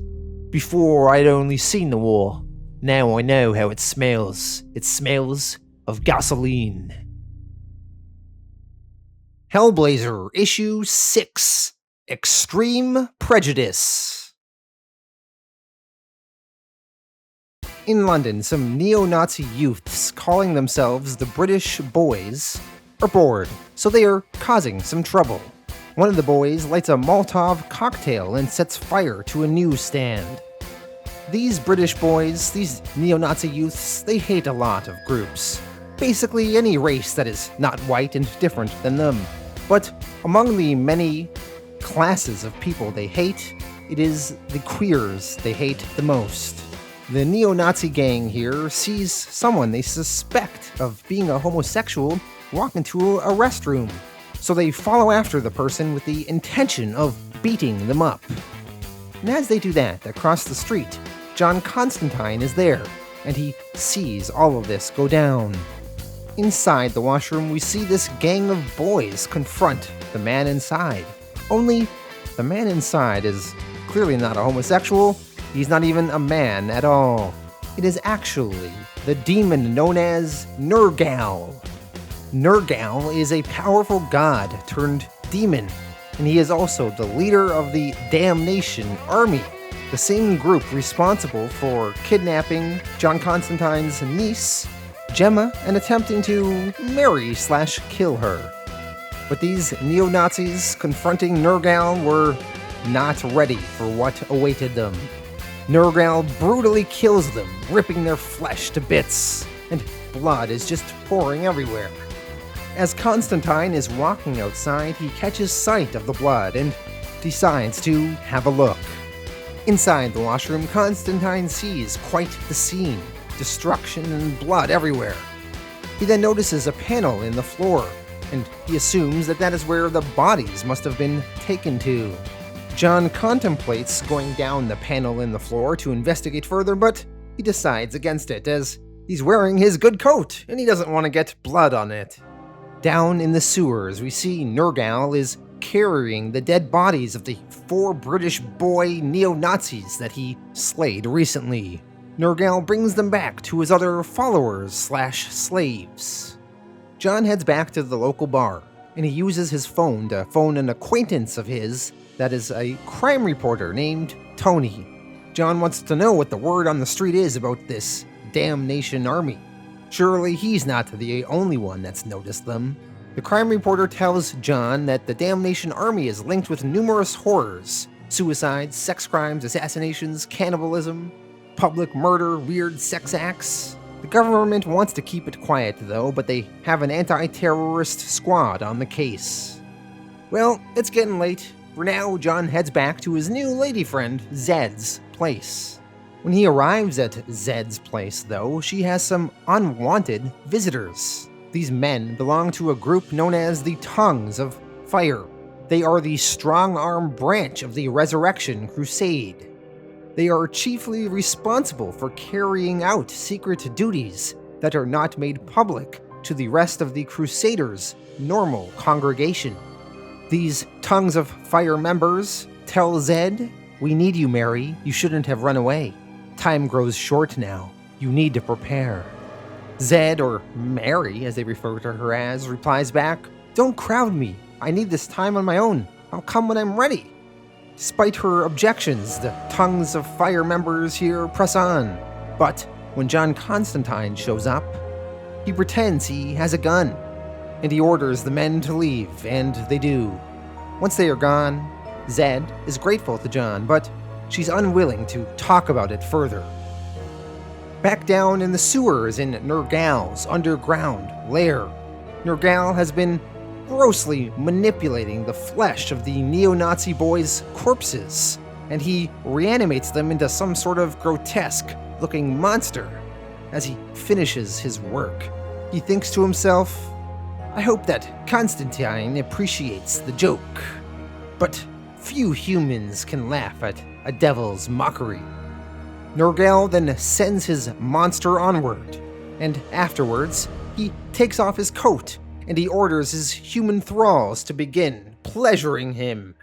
Before I'd only seen the war. Now I know how it smells. It smells of gasoline. Hellblazer Issue 6, Extreme Prejudice. In London, some neo-Nazi youths calling themselves the British Boys are bored, so they are causing some trouble. One of the boys lights a Molotov cocktail and sets fire to a newsstand. These British boys, these neo-Nazi youths, they hate a lot of groups. Basically any race that is not white and different than them. But among the many classes of people they hate, it is the queers they hate the most. The neo-Nazi gang here sees someone they suspect of being a homosexual walk into a restroom, so they follow after the person with the intention of beating them up. And as they do that, across the street, John Constantine is there, and he sees all of this go down. Inside the washroom, we see this gang of boys confront the man inside. Only, the man inside is clearly not a homosexual. He's not even a man at all. It is actually the demon known as Nergal. Nergal is a powerful god turned demon, and he is also the leader of the Damnation Army, the same group responsible for kidnapping John Constantine's niece, Gemma, and attempting to marry/kill her. But these neo-Nazis confronting Nergal were not ready for what awaited them. Nergal brutally kills them, ripping their flesh to bits, and blood is just pouring everywhere. As Constantine is walking outside, he catches sight of the blood and decides to have a look. Inside the washroom, Constantine sees quite the scene, destruction and blood everywhere. He then notices a panel in the floor, and he assumes that that is where the bodies must have been taken to. John contemplates going down the panel in the floor to investigate further, but he decides against it as he's wearing his good coat and he doesn't want to get blood on it. Down in the sewers, we see Nergal is carrying the dead bodies of the 4 British boy neo-Nazis that he slayed recently. Nergal brings them back to his other followers/slaves. John heads back to the local bar, and he uses his phone to phone an acquaintance of his that is a crime reporter named Tony. John wants to know what the word on the street is about this Damnation Army. Surely he's not the only one that's noticed them. The crime reporter tells John that the Damnation Army is linked with numerous horrors: suicides, sex crimes, assassinations, cannibalism, public murder, weird sex acts. The government wants to keep it quiet though, but they have an anti-terrorist squad on the case. Well, it's getting late. For now, John heads back to his new lady friend, Zed's place. When he arrives at Zed's place though, she has some unwanted visitors. These men belong to a group known as the Tongues of Fire. They are the strong-arm branch of the Resurrection Crusade. They are chiefly responsible for carrying out secret duties that are not made public to the rest of the Crusaders' normal congregation. These Tongues of Fire members tell Zed, "We need you, Mary. You shouldn't have run away. Time grows short now. You need to prepare." Zed, or Mary as they refer to her as, replies back, "Don't crowd me. I need this time on my own. I'll come when I'm ready." Despite her objections, the Tongues of Fire members here press on. But when John Constantine shows up, he pretends he has a gun, and he orders the men to leave, and they do. Once they are gone, Zed is grateful to John, but she's unwilling to talk about it further. Back down in the sewers in Nergal's underground lair, Nergal has been grossly manipulating the flesh of the neo-Nazi boys' corpses, and he reanimates them into some sort of grotesque-looking monster. As he finishes his work, he thinks to himself, "I hope that Constantine appreciates the joke." But few humans can laugh at a devil's mockery. Nergal then sends his monster onward, and afterwards, he takes off his coat and he orders his human thralls to begin pleasuring him.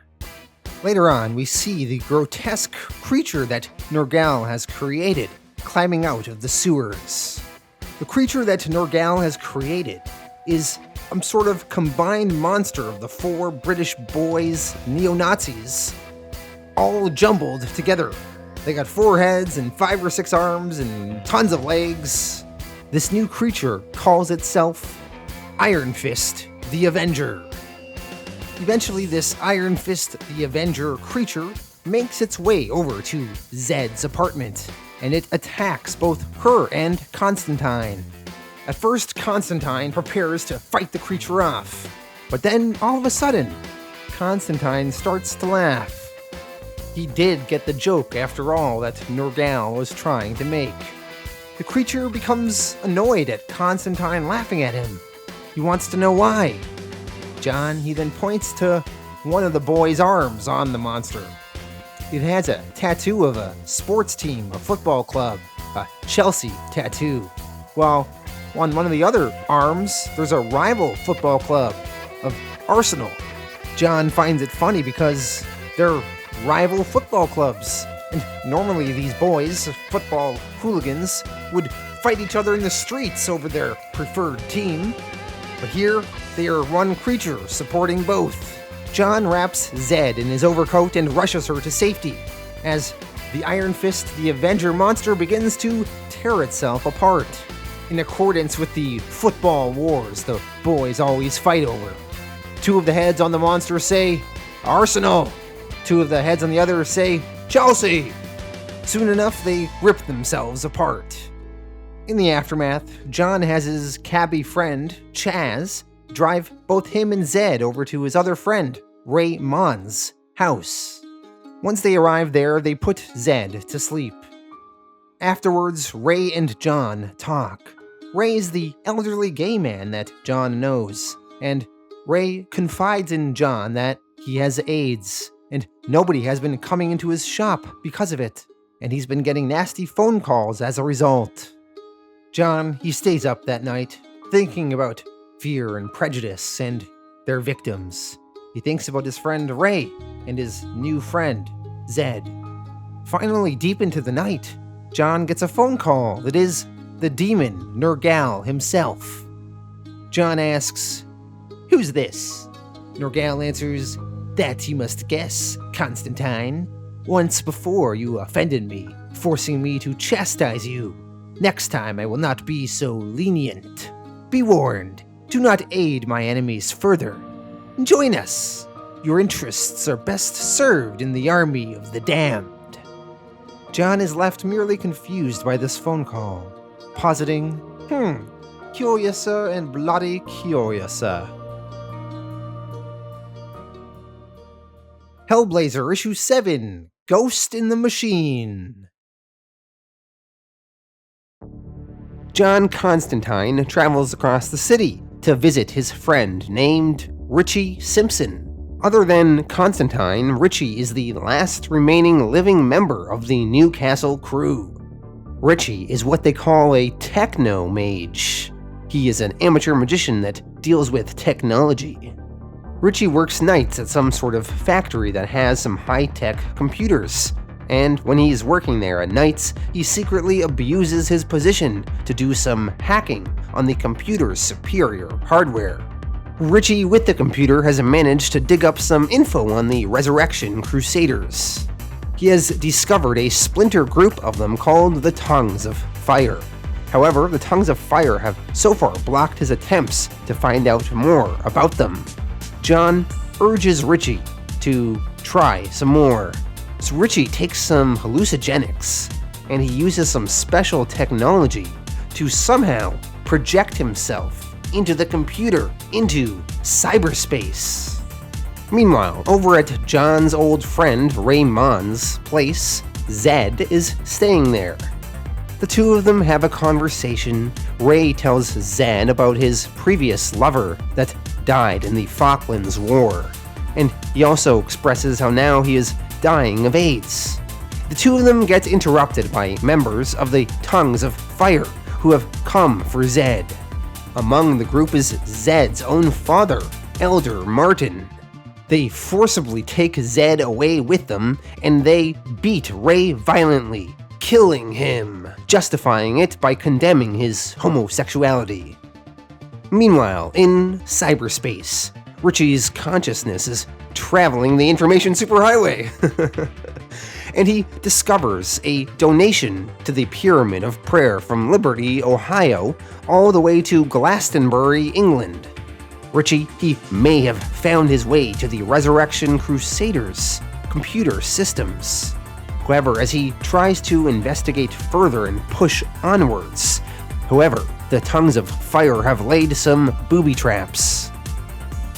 Later on, we see the grotesque creature that Nergal has created climbing out of the sewers. The creature that Nergal has created is some sort of combined monster of the 4 British boys, neo-Nazis, all jumbled together. They got 4 heads and 5 or 6 arms and tons of legs. This new creature calls itself Iron Fist the Avenger. Eventually, this Iron Fist the Avenger creature makes its way over to Zed's apartment, and it attacks both her and Constantine. At first, Constantine prepares to fight the creature off, but then, all of a sudden, Constantine starts to laugh. He did get the joke, after all, that Nergal was trying to make. The creature becomes annoyed at Constantine laughing at him. He wants to know why. John, he then points to one of the boy's arms on the monster. It has a tattoo of a sports team, a football club, a Chelsea tattoo. While on one of the other arms, there's a rival football club of Arsenal. John finds it funny because they're rival football clubs, and normally these boys, football hooligans, would fight each other in the streets over their preferred team. But here, they are one creature supporting both. John wraps Zed in his overcoat and rushes her to safety, as the Iron Fist, the Avenger monster, begins to tear itself apart, in accordance with the football wars the boys always fight over. 2 of the heads on the monster say, "Arsenal!" 2 of the heads on the other say, "Chelsea!" Soon enough, they rip themselves apart. In the aftermath, John has his cabbie friend, Chaz, drive both him and Zed over to his other friend, Ray Mon's house. Once they arrive there, they put Zed to sleep. Afterwards, Ray and John talk. Ray is the elderly gay man that John knows, and Ray confides in John that he has AIDS, and nobody has been coming into his shop because of it, and he's been getting nasty phone calls as a result. John, he stays up that night, thinking about Fear and Prejudice and their victims. He thinks about his friend Ray and his new friend, Zed. Finally, deep into the night, John gets a phone call that is the demon Nergal himself. John asks, "Who's this?" Nergal answers, "That you must guess, Constantine. Once before you offended me, forcing me to chastise you. Next time I will not be so lenient. Be warned, do not aid my enemies further. Join us. Your interests are best served in the army of the damned." John is left merely confused by this phone call. depositing. Curiouser and bloody curiouser. Hellblazer Issue 7, Ghost in the Machine. John Constantine travels across the city to visit his friend named Richie Simpson. Other than Constantine, Richie is the last remaining living member of the Newcastle crew. Richie is what they call a techno-mage. He is an amateur magician that deals with technology. Richie works nights at some sort of factory that has some high-tech computers, and when he's working there at nights, he secretly abuses his position to do some hacking on the computer's superior hardware. Richie, with the computer, has managed to dig up some info on the Resurrection Crusaders. He has discovered a splinter group of them called the Tongues of Fire. However, the Tongues of Fire have so far blocked his attempts to find out more about them. John urges Richie to try some more. So Richie takes some hallucinogenics, and he uses some special technology to somehow project himself into the computer, into cyberspace. Meanwhile, over at John's old friend Raymond's place, Zed is staying there. The two of them have a conversation. Ray tells Zed about his previous lover that died in the Falklands War, and he also expresses how now he is dying of AIDS. The two of them get interrupted by members of the Tongues of Fire who have come for Zed. Among the group is Zed's own father, Elder Martin. They forcibly take Zed away with them, and they beat Ray violently, killing him, justifying it by condemning his homosexuality. Meanwhile, in cyberspace, Richie's consciousness is traveling the information superhighway. And he discovers a donation to the Pyramid of Prayer from Liberty, Ohio, all the way to Glastonbury, England. Richie, he may have found his way to the Resurrection Crusaders' computer systems. However, as he tries to investigate further and push onwards, the Tongues of Fire have laid some booby traps.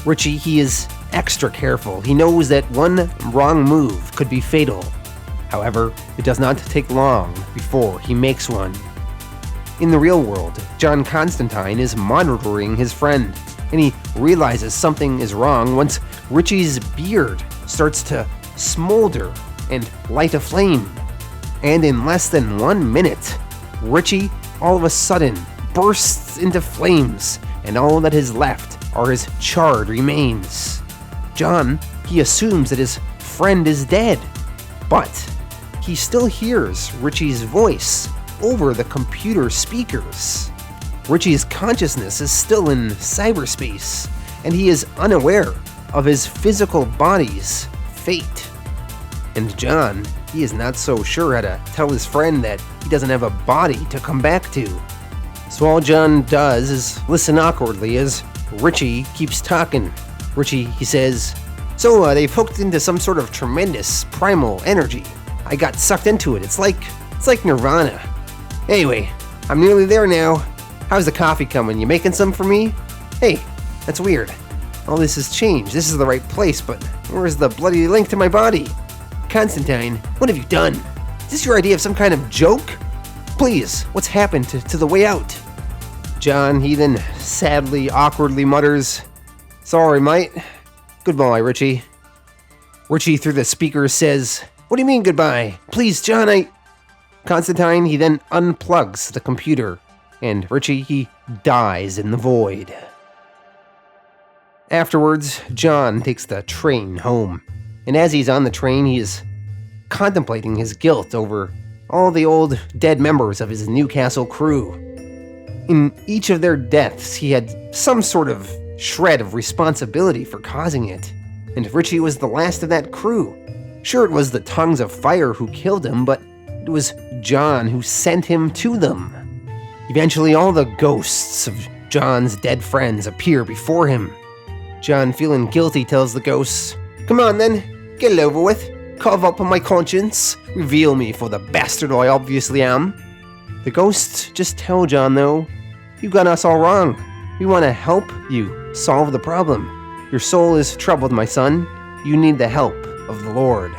Richie, he is extra careful. He knows that one wrong move could be fatal. However, it does not take long before he makes one. In the real world, John Constantine is monitoring his friend, and he realizes something is wrong once Richie's beard starts to smolder and light a flame. And in less than 1 minute, Richie all of a sudden bursts into flames, and all that is left are his charred remains. John, he assumes that his friend is dead, but he still hears Richie's voice over the computer speakers. Richie's consciousness is still in cyberspace, and he is unaware of his physical body's fate. And John, he is not so sure how to tell his friend that he doesn't have a body to come back to. So all John does is listen awkwardly as Richie keeps talking. Richie, he says, "So they've hooked into some sort of tremendous primal energy. I got sucked into it. It's like Nirvana. Anyway, I'm nearly there now. How's the coffee coming? You making some for me? Hey, that's weird. All this has changed. This is the right place, but where's the bloody link to my body? Constantine, what have you done? Is this your idea of some kind of joke? Please, what's happened to the way out?" John, he then sadly, awkwardly mutters, "Sorry, mate. Goodbye, Richie." Richie, through the speakers, says, "What do you mean goodbye? Please, John, Constantine, he then unplugs the computer, and Richie, he dies in the void. Afterwards, John takes the train home, and as he's on the train, he is contemplating his guilt over all the old dead members of his Newcastle crew. In each of their deaths, he had some sort of shred of responsibility for causing it, and Richie was the last of that crew. Sure, it was the Tongues of Fire who killed him, but it was John who sent him to them. Eventually, all the ghosts of John's dead friends appear before him. John, feeling guilty, tells the ghosts, "Come on then, get it over with. Carve up on my conscience. Reveal me for the bastard I obviously am." The ghosts just tell John, though, "You got us all wrong. We want to help you solve the problem. Your soul is troubled, my son. You need the help of the Lord."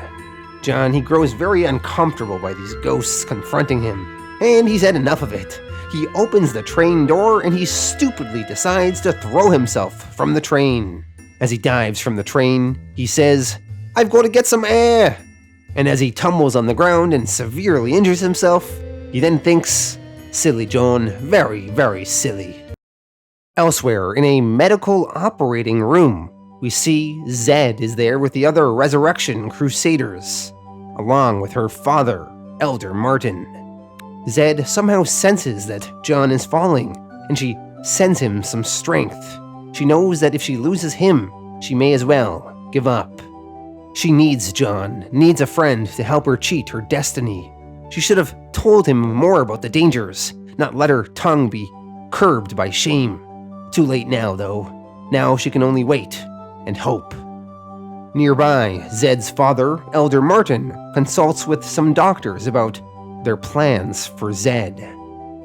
John, he grows very uncomfortable by these ghosts confronting him, and he's had enough of it. He opens the train door and he stupidly decides to throw himself from the train. As he dives from the train, he says, "I've got to get some air." And as he tumbles on the ground and severely injures himself, he then thinks, "Silly John, very, very silly." Elsewhere, in a medical operating room, we see Zed is there with the other Resurrection Crusaders, along with her father, Elder Martin. Zed somehow senses that John is falling, and she sends him some strength. She knows that if she loses him, she may as well give up. She needs John, needs a friend to help her cheat her destiny. She should have told him more about the dangers, not let her tongue be curbed by shame. Too late now, though. Now she can only wait and hope. Nearby, Zed's father, Elder Martin, consults with some doctors about their plans for Zed.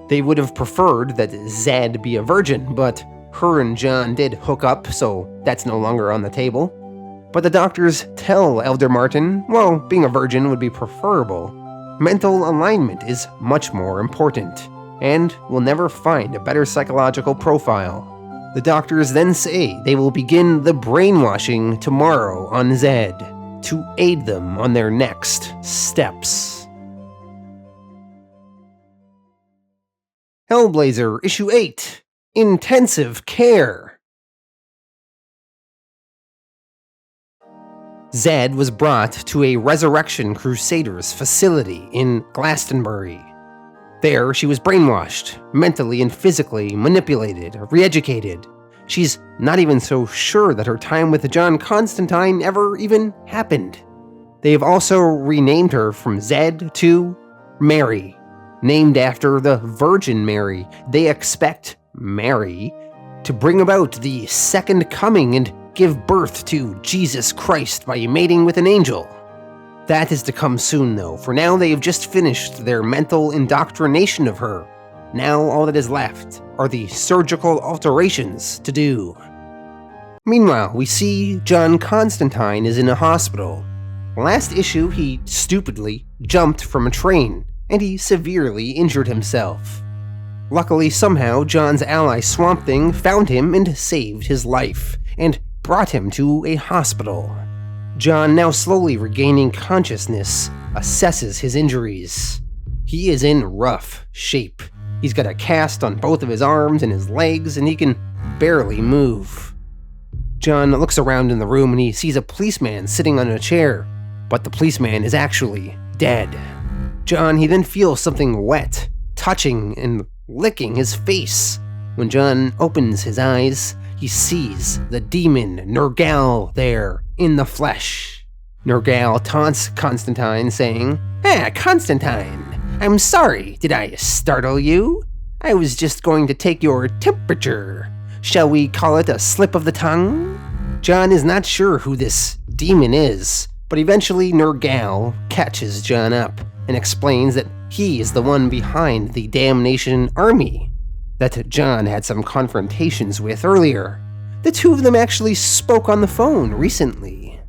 They would have preferred that Zed be a virgin, but her and John did hook up, so that's no longer on the table. But the doctors tell Elder Martin, well, being a virgin would be preferable. Mental alignment is much more important, and we'll never find a better psychological profile. The doctors then say they will begin the brainwashing tomorrow on Zed to aid them on their next steps. Hellblazer Issue 8, Intensive Care. Zed was brought to a Resurrection Crusaders facility in Glastonbury. There, she was brainwashed, mentally and physically manipulated, re-educated. She's not even so sure that her time with John Constantine ever even happened. They have also renamed her from Zed to Mary, named after the Virgin Mary. They expect Mary to bring about the second coming and give birth to Jesus Christ by mating with an angel. That is to come soon, though. For now, they have just finished their mental indoctrination of her. Now all that is left are the surgical alterations to do. Meanwhile, we see John Constantine is in a hospital. Last issue, he stupidly jumped from a train, and he severely injured himself. Luckily, somehow, John's ally Swamp Thing found him and saved his life, and brought him to a hospital. John, now slowly regaining consciousness, assesses his injuries. He is in rough shape. He's got a cast on both of his arms and his legs, and he can barely move. John looks around in the room and he sees a policeman sitting on a chair, but the policeman is actually dead. John, he then feels something wet, touching and licking his face. When John opens his eyes, he sees the demon Nergal there, in the flesh. Nergal taunts Constantine, saying, "Ah, Constantine, I'm sorry, did I startle you? I was just going to take your temperature. Shall we call it a slip of the tongue?" John is not sure who this demon is, but eventually Nergal catches John up and explains that he is the one behind the Damnation Army that John had some confrontations with earlier. The two of them actually spoke on the phone recently.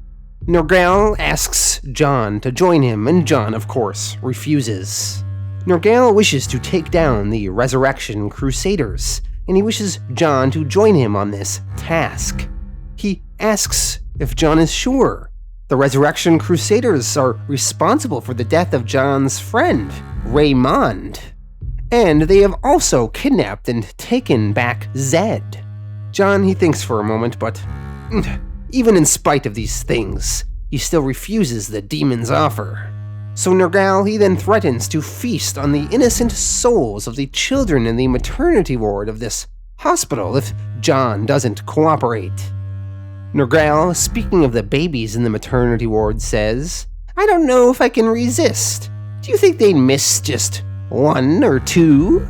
Nergal asks John to join him, and John, of course, refuses. Nergal wishes to take down the Resurrection Crusaders, and he wishes John to join him on this task. He asks if John is sure. The Resurrection Crusaders are responsible for the death of John's friend, Raymond. And they have also kidnapped and taken back Zed. John, he thinks for a moment, but even in spite of these things, he still refuses the demon's offer. So Nergal, he then threatens to feast on the innocent souls of the children in the maternity ward of this hospital if John doesn't cooperate. Nergal, speaking of the babies in the maternity ward, says, "I don't know if I can resist. Do you think they'd miss just one or two?"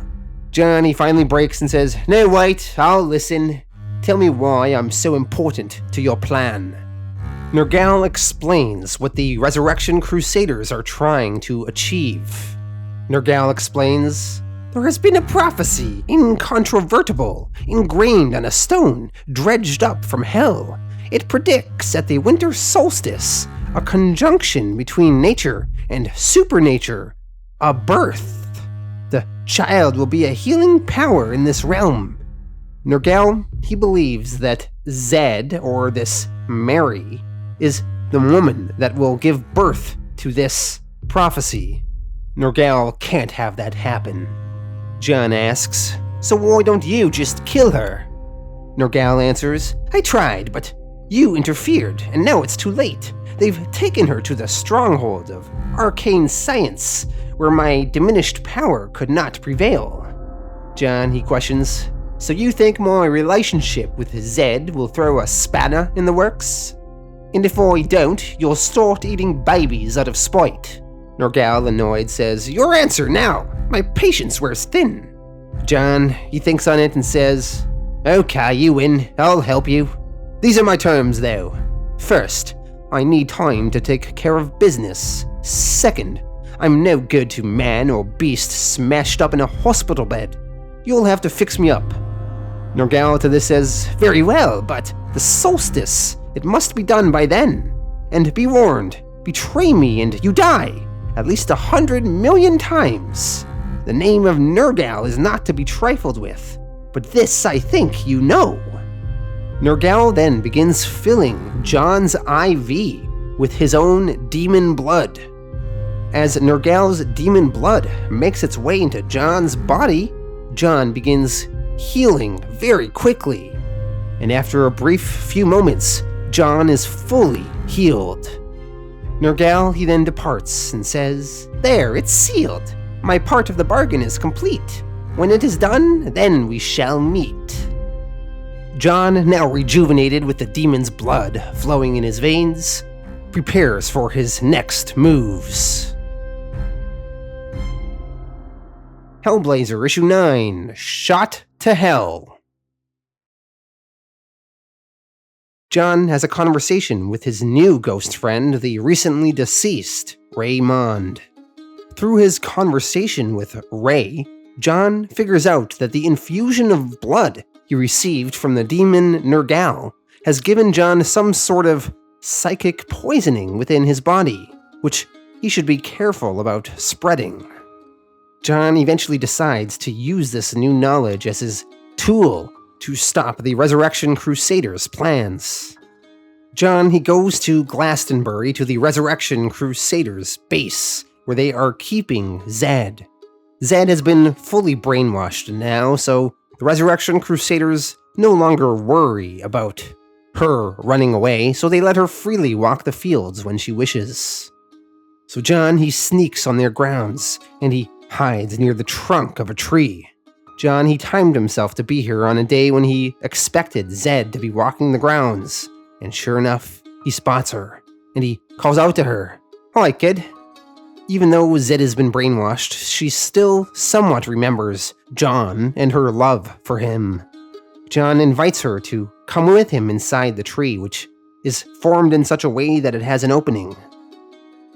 John, he finally breaks and says, "No, White, I'll listen. Tell me why I'm so important to your plan." Nergal explains what the Resurrection Crusaders are trying to achieve. Nergal explains, There has been a prophecy, incontrovertible, ingrained on a stone, dredged up from hell. It predicts at the winter solstice a conjunction between nature and supernature, a birth. The child will be a healing power in this realm. Nergal, he believes that Zed, or this Mary, is the woman that will give birth to this prophecy. Nergal can't have that happen. John asks, "So why don't you just kill her?" Nergal answers, "I tried, but you interfered, and now it's too late. They've taken her to the stronghold of arcane science, where my diminished power could not prevail." John, he questions, "So you think my relationship with Zed will throw a spanner in the works? And if I don't, you'll start eating babies out of spite." Nergal, annoyed, says, "Your answer now! My patience wears thin." John, he thinks on it and says, "Okay, you win. I'll help you. These are my terms, though. First, I need time to take care of business. Second, I'm no good to man or beast smashed up in a hospital bed. You'll have to fix me up." Nergal to this says, "Very well, but the solstice, it must be done by then. And be warned, betray me and you die, at least 100 million times. The name of Nergal is not to be trifled with, but this I think you know." Nergal then begins filling John's IV with his own demon blood. As Nergal's demon blood makes its way into John's body, John begins healing very quickly. And after a brief few moments, John is fully healed. Nergal, he then departs and says, "There, it's sealed. My part of the bargain is complete. When it is done, then we shall meet." John, now rejuvenated with the demon's blood flowing in his veins, prepares for his next moves. Hellblazer Issue 9, Shot to Hell. John has a conversation with his new ghost friend, the recently deceased Raymond. Through his conversation with Ray, John figures out that the infusion of blood he received from the demon Nergal has given John some sort of psychic poisoning within his body, which he should be careful about spreading. John eventually decides to use this new knowledge as his tool to stop the Resurrection Crusaders' plans. John, he goes to Glastonbury to the Resurrection Crusaders' base, where they are keeping Zed. Zed has been fully brainwashed now, so the Resurrection Crusaders no longer worry about her running away, so they let her freely walk the fields when she wishes. So John, he sneaks on their grounds, and he hides near the trunk of a tree. John, he timed himself to be here on a day when he expected Zed to be walking the grounds, and sure enough, he spots her, and he calls out to her, "Hi, kid." Even though Zed has been brainwashed, she still somewhat remembers John and her love for him. John invites her to come with him inside the tree, which is formed in such a way that it has an opening.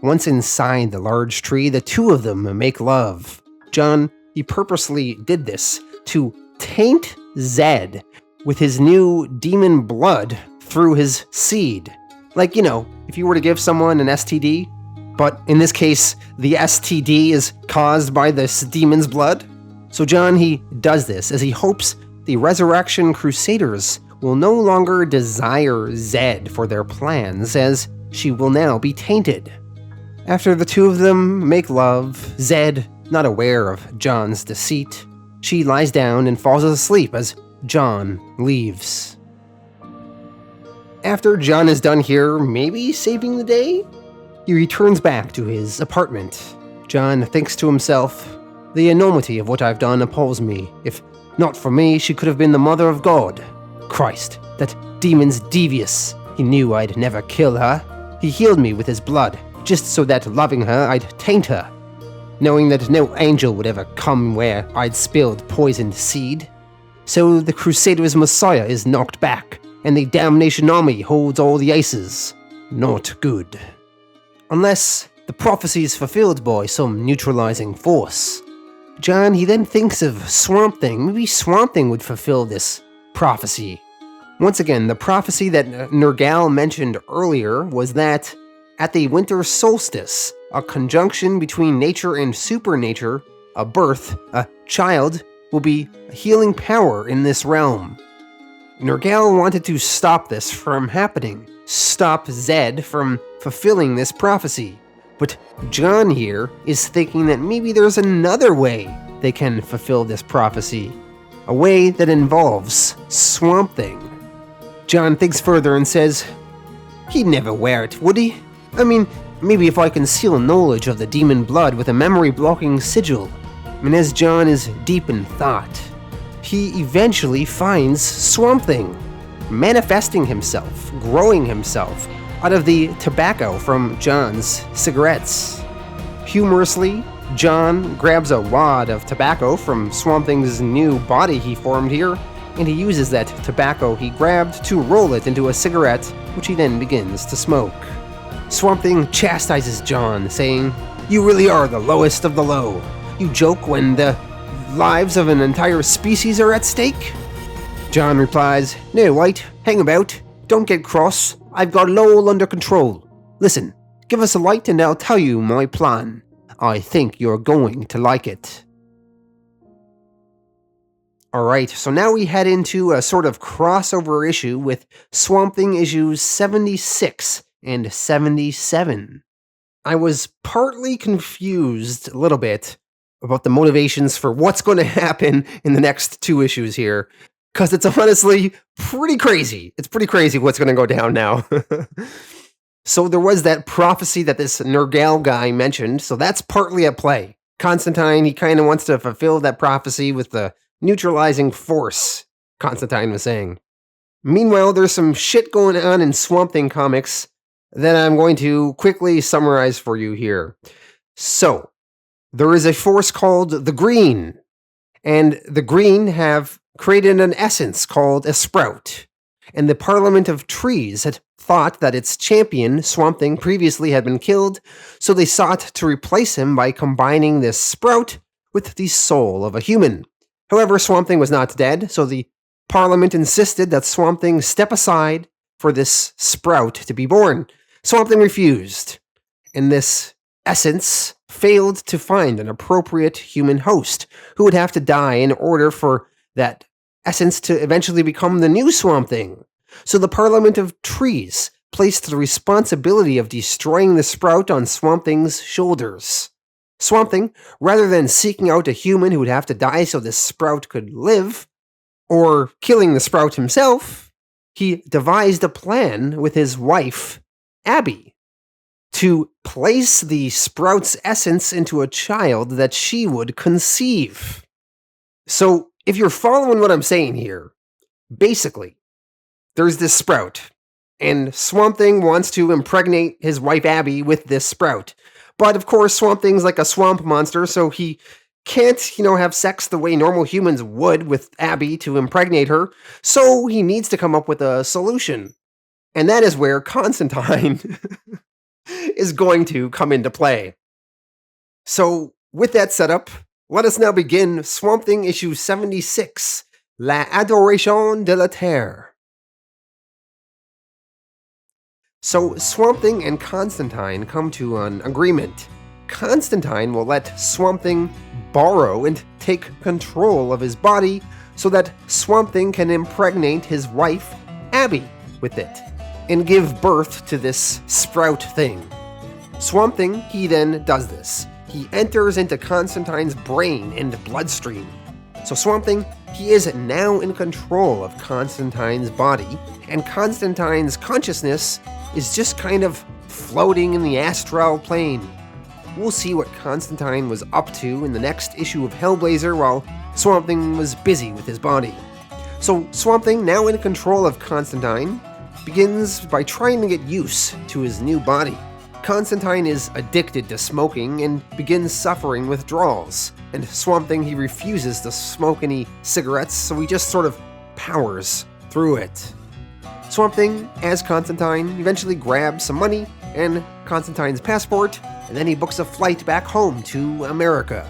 Once inside the large tree, the two of them make love. John, he purposely did this to taint Zed with his new demon blood through his seed. Like, if you were to give someone an STD, but in this case, the STD is caused by this demon's blood. So John, he does this as he hopes the Resurrection Crusaders will no longer desire Zed for their plans, as she will now be tainted. After the two of them make love, Zed, not aware of John's deceit, she lies down and falls asleep as John leaves. After John is done here, maybe saving the day, he returns back to his apartment. John thinks to himself, "The enormity of what I've done appalls me. If not for me, she could have been the mother of God. Christ, that demon's devious. He knew I'd never kill her. He healed me with his blood, just so that loving her, I'd taint her, knowing that no angel would ever come where I'd spilled poisoned seed. So the Crusaders' Messiah is knocked back, and the damnation army holds all the aces. Not good. Unless the prophecy is fulfilled by some neutralizing force. John, he then thinks of Swamp Thing. Maybe Swamp Thing would fulfill this prophecy. Once again, the prophecy that Nergal mentioned earlier was that at the winter solstice, a conjunction between nature and supernature, a birth, a child, will be a healing power in this realm. Nergal wanted to stop this from happening, stop Zed from fulfilling this prophecy. But John here is thinking that maybe there's another way they can fulfill this prophecy, a way that involves Swamp Thing. John thinks further and says, he'd never wear it, would he? I mean, maybe if I conceal knowledge of the demon blood with a memory-blocking sigil. And as John is deep in thought, he eventually finds Swamp Thing, manifesting himself, growing himself, out of the tobacco from John's cigarettes. Humorously, John grabs a wad of tobacco from Swamp Thing's new body he formed here, and he uses that tobacco he grabbed to roll it into a cigarette, which he then begins to smoke. Swamp Thing chastises John, saying, "You really are the lowest of the low. You joke when the lives of an entire species are at stake?" John replies, "No, White, hang about. Don't get cross. I've got it all under control. Listen, give us a light and I'll tell you my plan. I think you're going to like it." Alright, so now we head into a sort of crossover issue with Swamp Thing issues 76 and 77. I was partly confused a little bit about the motivations for what's going to happen in the next two issues here, because it's honestly pretty crazy. It's pretty crazy what's going to go down now. So there was that prophecy that this Nergal guy mentioned, so that's partly at play. Constantine, he kind of wants to fulfill that prophecy with the neutralizing force, Constantine was saying. Meanwhile, there's some shit going on in Swamp Thing comics that I'm going to quickly summarize for you here. So, there is a force called the Green, and the Green have created an essence called a sprout, and the Parliament of Trees had thought that its champion, Swamp Thing, previously had been killed, so they sought to replace him by combining this sprout with the soul of a human. However, Swamp Thing was not dead, so the Parliament insisted that Swamp Thing step aside for this sprout to be born. Swamp Thing refused, and this essence failed to find an appropriate human host who would have to die in order for that essence to eventually become the new Swamp Thing. So the Parliament of Trees placed the responsibility of destroying the sprout on Swamp Thing's shoulders. Swamp Thing, rather than seeking out a human who would have to die so this sprout could live, or killing the sprout himself, he devised a plan with his wife, Abby, to place the sprout's essence into a child that she would conceive. So, if you're following what I'm saying here, basically, there's this sprout, and Swamp Thing wants to impregnate his wife Abby with this sprout. But of course, Swamp Thing's like a swamp monster, so he can't, have sex the way normal humans would with Abby to impregnate her, so he needs to come up with a solution. And that is where Constantine is going to come into play. So, with that setup, let us now begin Swamp Thing issue 76, La Adoration de la Terre. So, Swamp Thing and Constantine come to an agreement. Constantine will let Swamp Thing borrow and take control of his body so that Swamp Thing can impregnate his wife, Abby, with it, and give birth to this sprout thing. Swamp Thing, he then does this. He enters into Constantine's brain and bloodstream. So Swamp Thing, he is now in control of Constantine's body, and Constantine's consciousness is just kind of floating in the astral plane. We'll see what Constantine was up to in the next issue of Hellblazer while Swamp Thing was busy with his body. So Swamp Thing, now in control of Constantine, begins by trying to get used to his new body. Constantine is addicted to smoking and begins suffering withdrawals, and Swamp Thing, he refuses to smoke any cigarettes, so he just sort of powers through it. Swamp Thing, as Constantine, eventually grabs some money and Constantine's passport, and then he books a flight back home to America.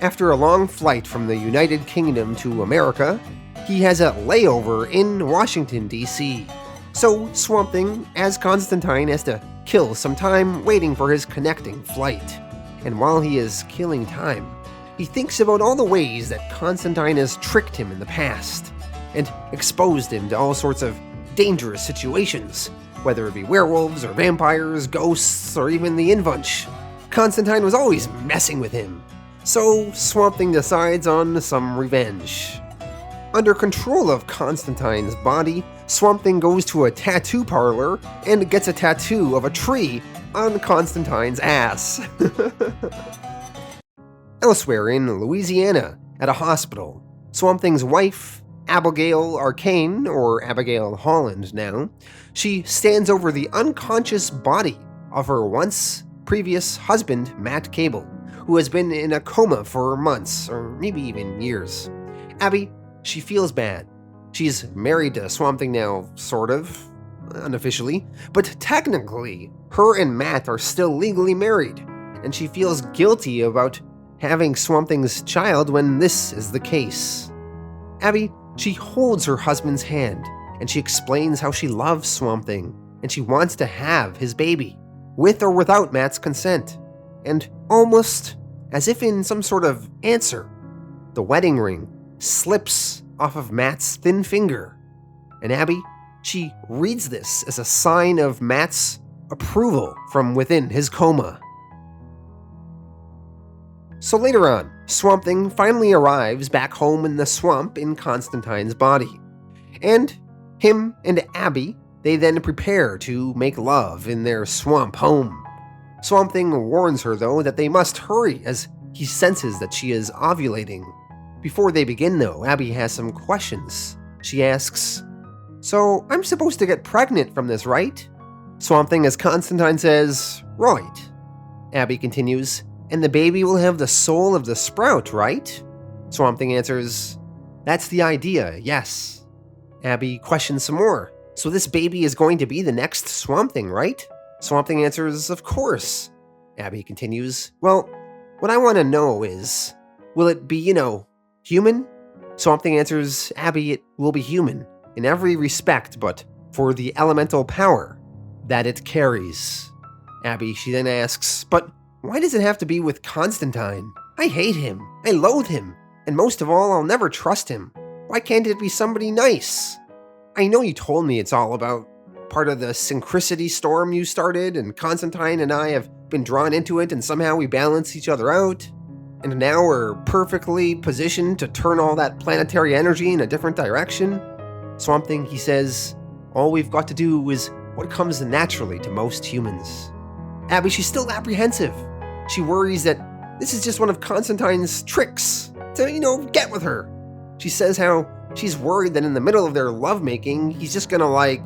After a long flight from the United Kingdom to America, he has a layover in Washington, D.C. So Swamp Thing, as Constantine, has to kill some time waiting for his connecting flight. And while he is killing time, he thinks about all the ways that Constantine has tricked him in the past and exposed him to all sorts of dangerous situations, whether it be werewolves or vampires, ghosts, or even the Invunch. Constantine was always messing with him, so Swamp Thing decides on some revenge. Under control of Constantine's body, Swamp Thing goes to a tattoo parlor and gets a tattoo of a tree on Constantine's ass. Elsewhere in Louisiana, at a hospital, Swamp Thing's wife, Abigail Arcane, or Abigail Holland now, she stands over the unconscious body of her once previous husband, Matt Cable, who has been in a coma for months, or maybe even years. Abby, she feels bad. She's married to Swamp Thing now, sort of, unofficially, but technically, her and Matt are still legally married, and she feels guilty about having Swamp Thing's child when this is the case. Abby, she holds her husband's hand, and she explains how she loves Swamp Thing, and she wants to have his baby, with or without Matt's consent. And almost as if in some sort of answer, the wedding ring slips off of Matt's thin finger. And Abby, she reads this as a sign of Matt's approval from within his coma. So later on, Swamp Thing finally arrives back home in the swamp in Constantine's body. And him and Abby, they then prepare to make love in their swamp home. Swamp Thing warns her, though, that they must hurry as he senses that she is ovulating. Before they begin, though, Abby has some questions. She asks, "So, I'm supposed to get pregnant from this, right?" Swamp Thing, as Constantine, says, "Right." Abby continues, "And the baby will have the soul of the sprout, right?" Swamp Thing answers, "That's the idea, yes." Abby questions some more. "So this baby is going to be the next Swamp Thing, right?" Swamp Thing answers, "Of course." Abby continues, "Well, what I want to know is, will it be, human?" Swamp Thing answers, "Abby, it will be human, in every respect, but for the elemental power that it carries." Abby, she then asks, "But why does it have to be with Constantine? I hate him, I loathe him, and most of all, I'll never trust him. Why can't it be somebody nice? I know you told me it's all about part of the synchronicity storm you started, and Constantine and I have been drawn into it, and somehow we balance each other out. And now we're perfectly positioned to turn all that planetary energy in a different direction." Swamp Thing, he says, "All we've got to do is what comes naturally to most humans." Abby, she's still apprehensive. She worries that this is just one of Constantine's tricks to, get with her. She says how she's worried that in the middle of their lovemaking, he's just gonna,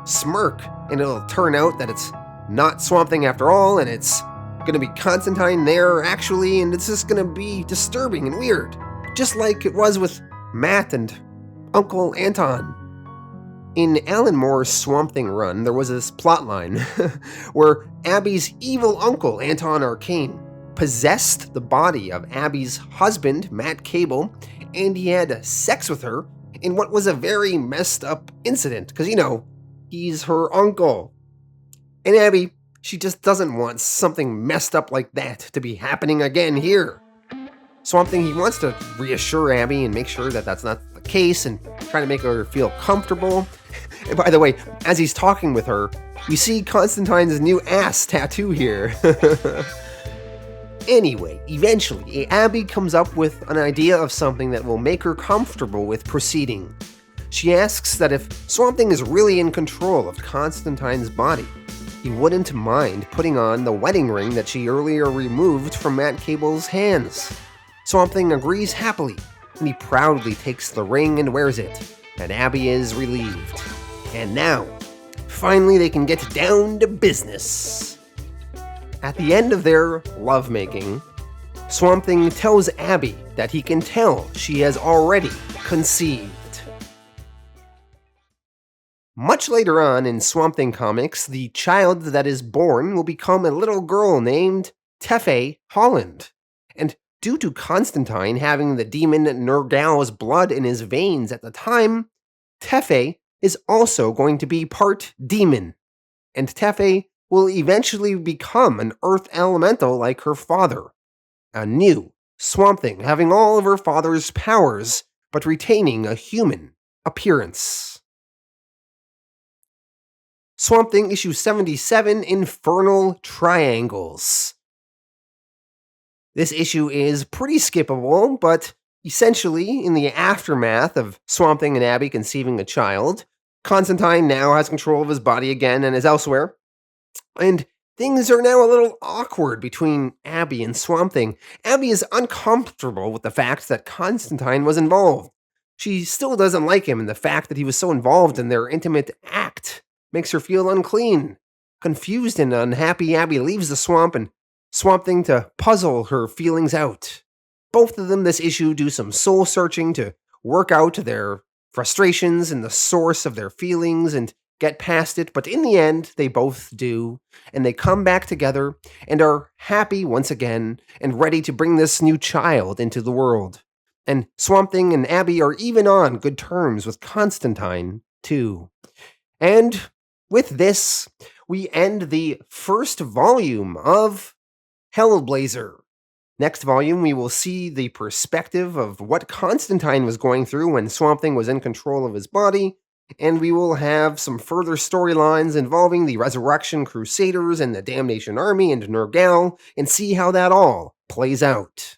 smirk, and it'll turn out that it's not Swamp Thing after all, and it's gonna be Constantine there, actually, and it's just gonna be disturbing and weird. Just like it was with Matt and Uncle Anton. In Alan Moore's Swamp Thing run, there was this plotline where Abby's evil uncle, Anton Arcane, possessed the body of Abby's husband, Matt Cable, and he had sex with her in what was a very messed up incident, because, he's her uncle. And Abby, she just doesn't want something messed up like that to be happening again here. Swamp Thing, he wants to reassure Abby and make sure that that's not the case and try to make her feel comfortable. And by the way, as he's talking with her, we see Constantine's new ass tattoo here. Anyway, eventually, Abby comes up with an idea of something that will make her comfortable with proceeding. She asks that if Swamp Thing is really in control of Constantine's body, he wouldn't mind putting on the wedding ring that she earlier removed from Matt Cable's hands. Swamp Thing agrees happily, and he proudly takes the ring and wears it, and Abby is relieved. And now, finally they can get down to business. At the end of their lovemaking, Swamp Thing tells Abby that he can tell she has already conceived. Much later on in Swamp Thing comics, the child that is born will become a little girl named Teffe Holland. And due to Constantine having the demon Nergal's blood in his veins at the time, Tefe is also going to be part demon, and Tefe will eventually become an earth elemental like her father, a new Swamp Thing having all of her father's powers, but retaining a human appearance. Swamp Thing issue 77, Infernal Triangles. This issue is pretty skippable, but essentially, in the aftermath of Swamp Thing and Abby conceiving a child, Constantine now has control of his body again and is elsewhere, and things are now a little awkward between Abby and Swamp Thing. Abby is uncomfortable with the fact that Constantine was involved. She still doesn't like him, and the fact that he was so involved in their intimate act makes her feel unclean. Confused and unhappy, Abby leaves the swamp and Swamp Thing to puzzle her feelings out. Both of them this issue do some soul searching to work out their frustrations and the source of their feelings and get past it, but in the end, they both do, and they come back together and are happy once again and ready to bring this new child into the world. And Swamp Thing and Abby are even on good terms with Constantine, too. And with this, we end the first volume of Hellblazer. Next volume, we will see the perspective of what Constantine was going through when Swamp Thing was in control of his body, and we will have some further storylines involving the Resurrection Crusaders and the Damnation Army and Nergal, and see how that all plays out.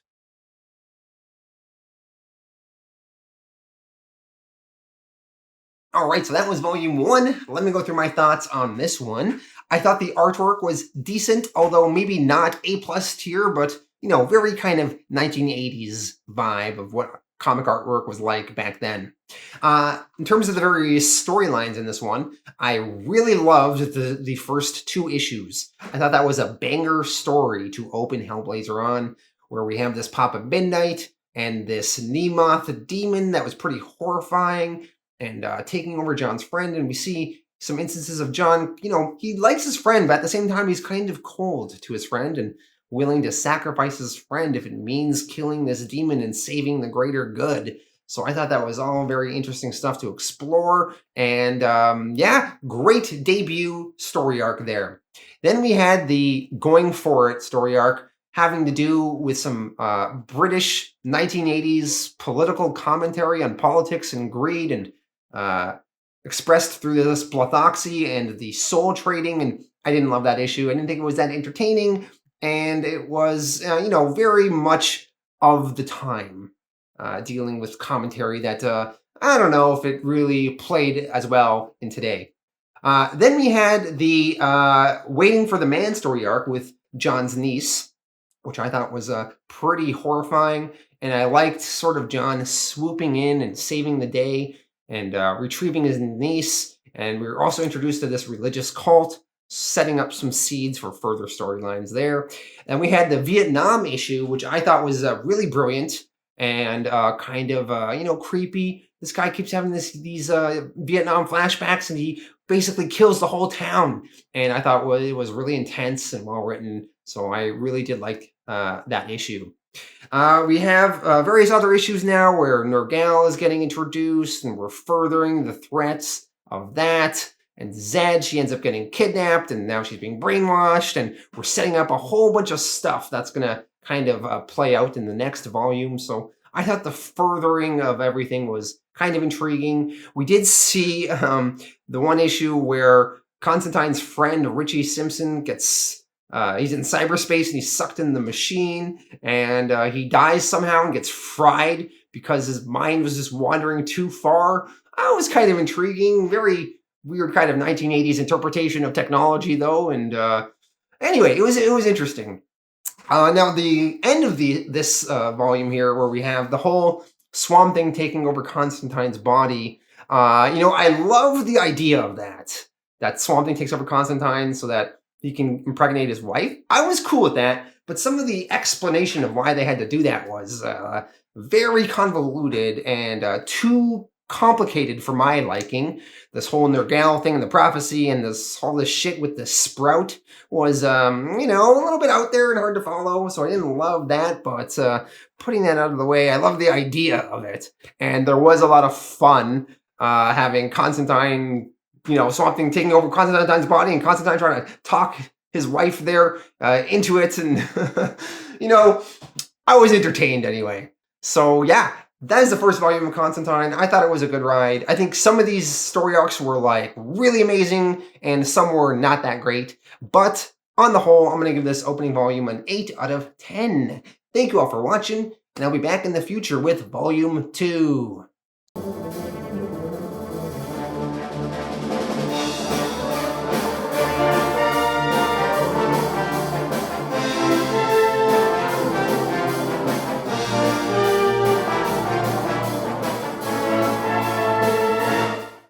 Alright, so that was volume 1. Let me go through my thoughts on this one. I thought the artwork was decent, although maybe not A+ tier, but, very kind of 1980s vibe of what comic artwork was like back then. In terms of the various storylines in this one, I really loved the first 2 issues. I thought that was a banger story to open Hellblazer on, where we have this Papa Midnight and this Nemoth demon that was pretty horrifying and taking over John's friend, and we see some instances of John, he likes his friend, but at the same time he's kind of cold to his friend and willing to sacrifice his friend if it means killing this demon and saving the greater good. So I thought that was all very interesting stuff to explore, and great debut story arc there. Then we had the Going For It story arc, having to do with some British 1980s political commentary on politics and greed, and expressed through this Blathoxy and the soul trading, and I didn't love that issue. I didn't think it was that entertaining, and it was, very much of the time, dealing with commentary that, I don't know if it really played as well in today. Then we had the Waiting for the Man story arc with John's niece, which I thought was pretty horrifying, and I liked sort of John swooping in and saving the day and retrieving his niece, and we were also introduced to this religious cult, setting up some seeds for further storylines there. And we had the Vietnam issue, which I thought was really brilliant and kind of, creepy. This guy keeps having these Vietnam flashbacks, and he basically kills the whole town. And I thought it was really intense and well written, so I really did like that issue. We have various other issues now where Nergal is getting introduced, and we're furthering the threats of that. And Zed, she ends up getting kidnapped, and now she's being brainwashed, and we're setting up a whole bunch of stuff that's going to kind of play out in the next volume. So I thought the furthering of everything was kind of intriguing. We did see the one issue where Constantine's friend Richie Simpson gets... he's in cyberspace and he's sucked in the machine, and he dies somehow and gets fried because his mind was just wandering too far. That was kind of intriguing. Very weird kind of 1980s interpretation of technology, though. And anyway, it was interesting. Now, the end of this volume here, where we have the whole Swamp Thing taking over Constantine's body, I love the idea of that Swamp Thing takes over Constantine so that he can impregnate his wife. I was cool with that, but some of the explanation of why they had to do that was very convoluted and too complicated for my liking. This whole Nergal thing and the prophecy and all this shit with the sprout was, a little bit out there and hard to follow. So I didn't love that, but putting that out of the way, I love the idea of it. And there was a lot of fun having Constantine, Swamp Thing taking over Constantine's body and Constantine trying to talk his wife there into it. And, I was entertained anyway. So yeah, that is the first volume of Constantine. I thought it was a good ride. I think some of these story arcs were like really amazing and some were not that great. But on the whole, I'm going to give this opening volume an 8 out of 10. Thank you all for watching, and I'll be back in the future with Volume 2.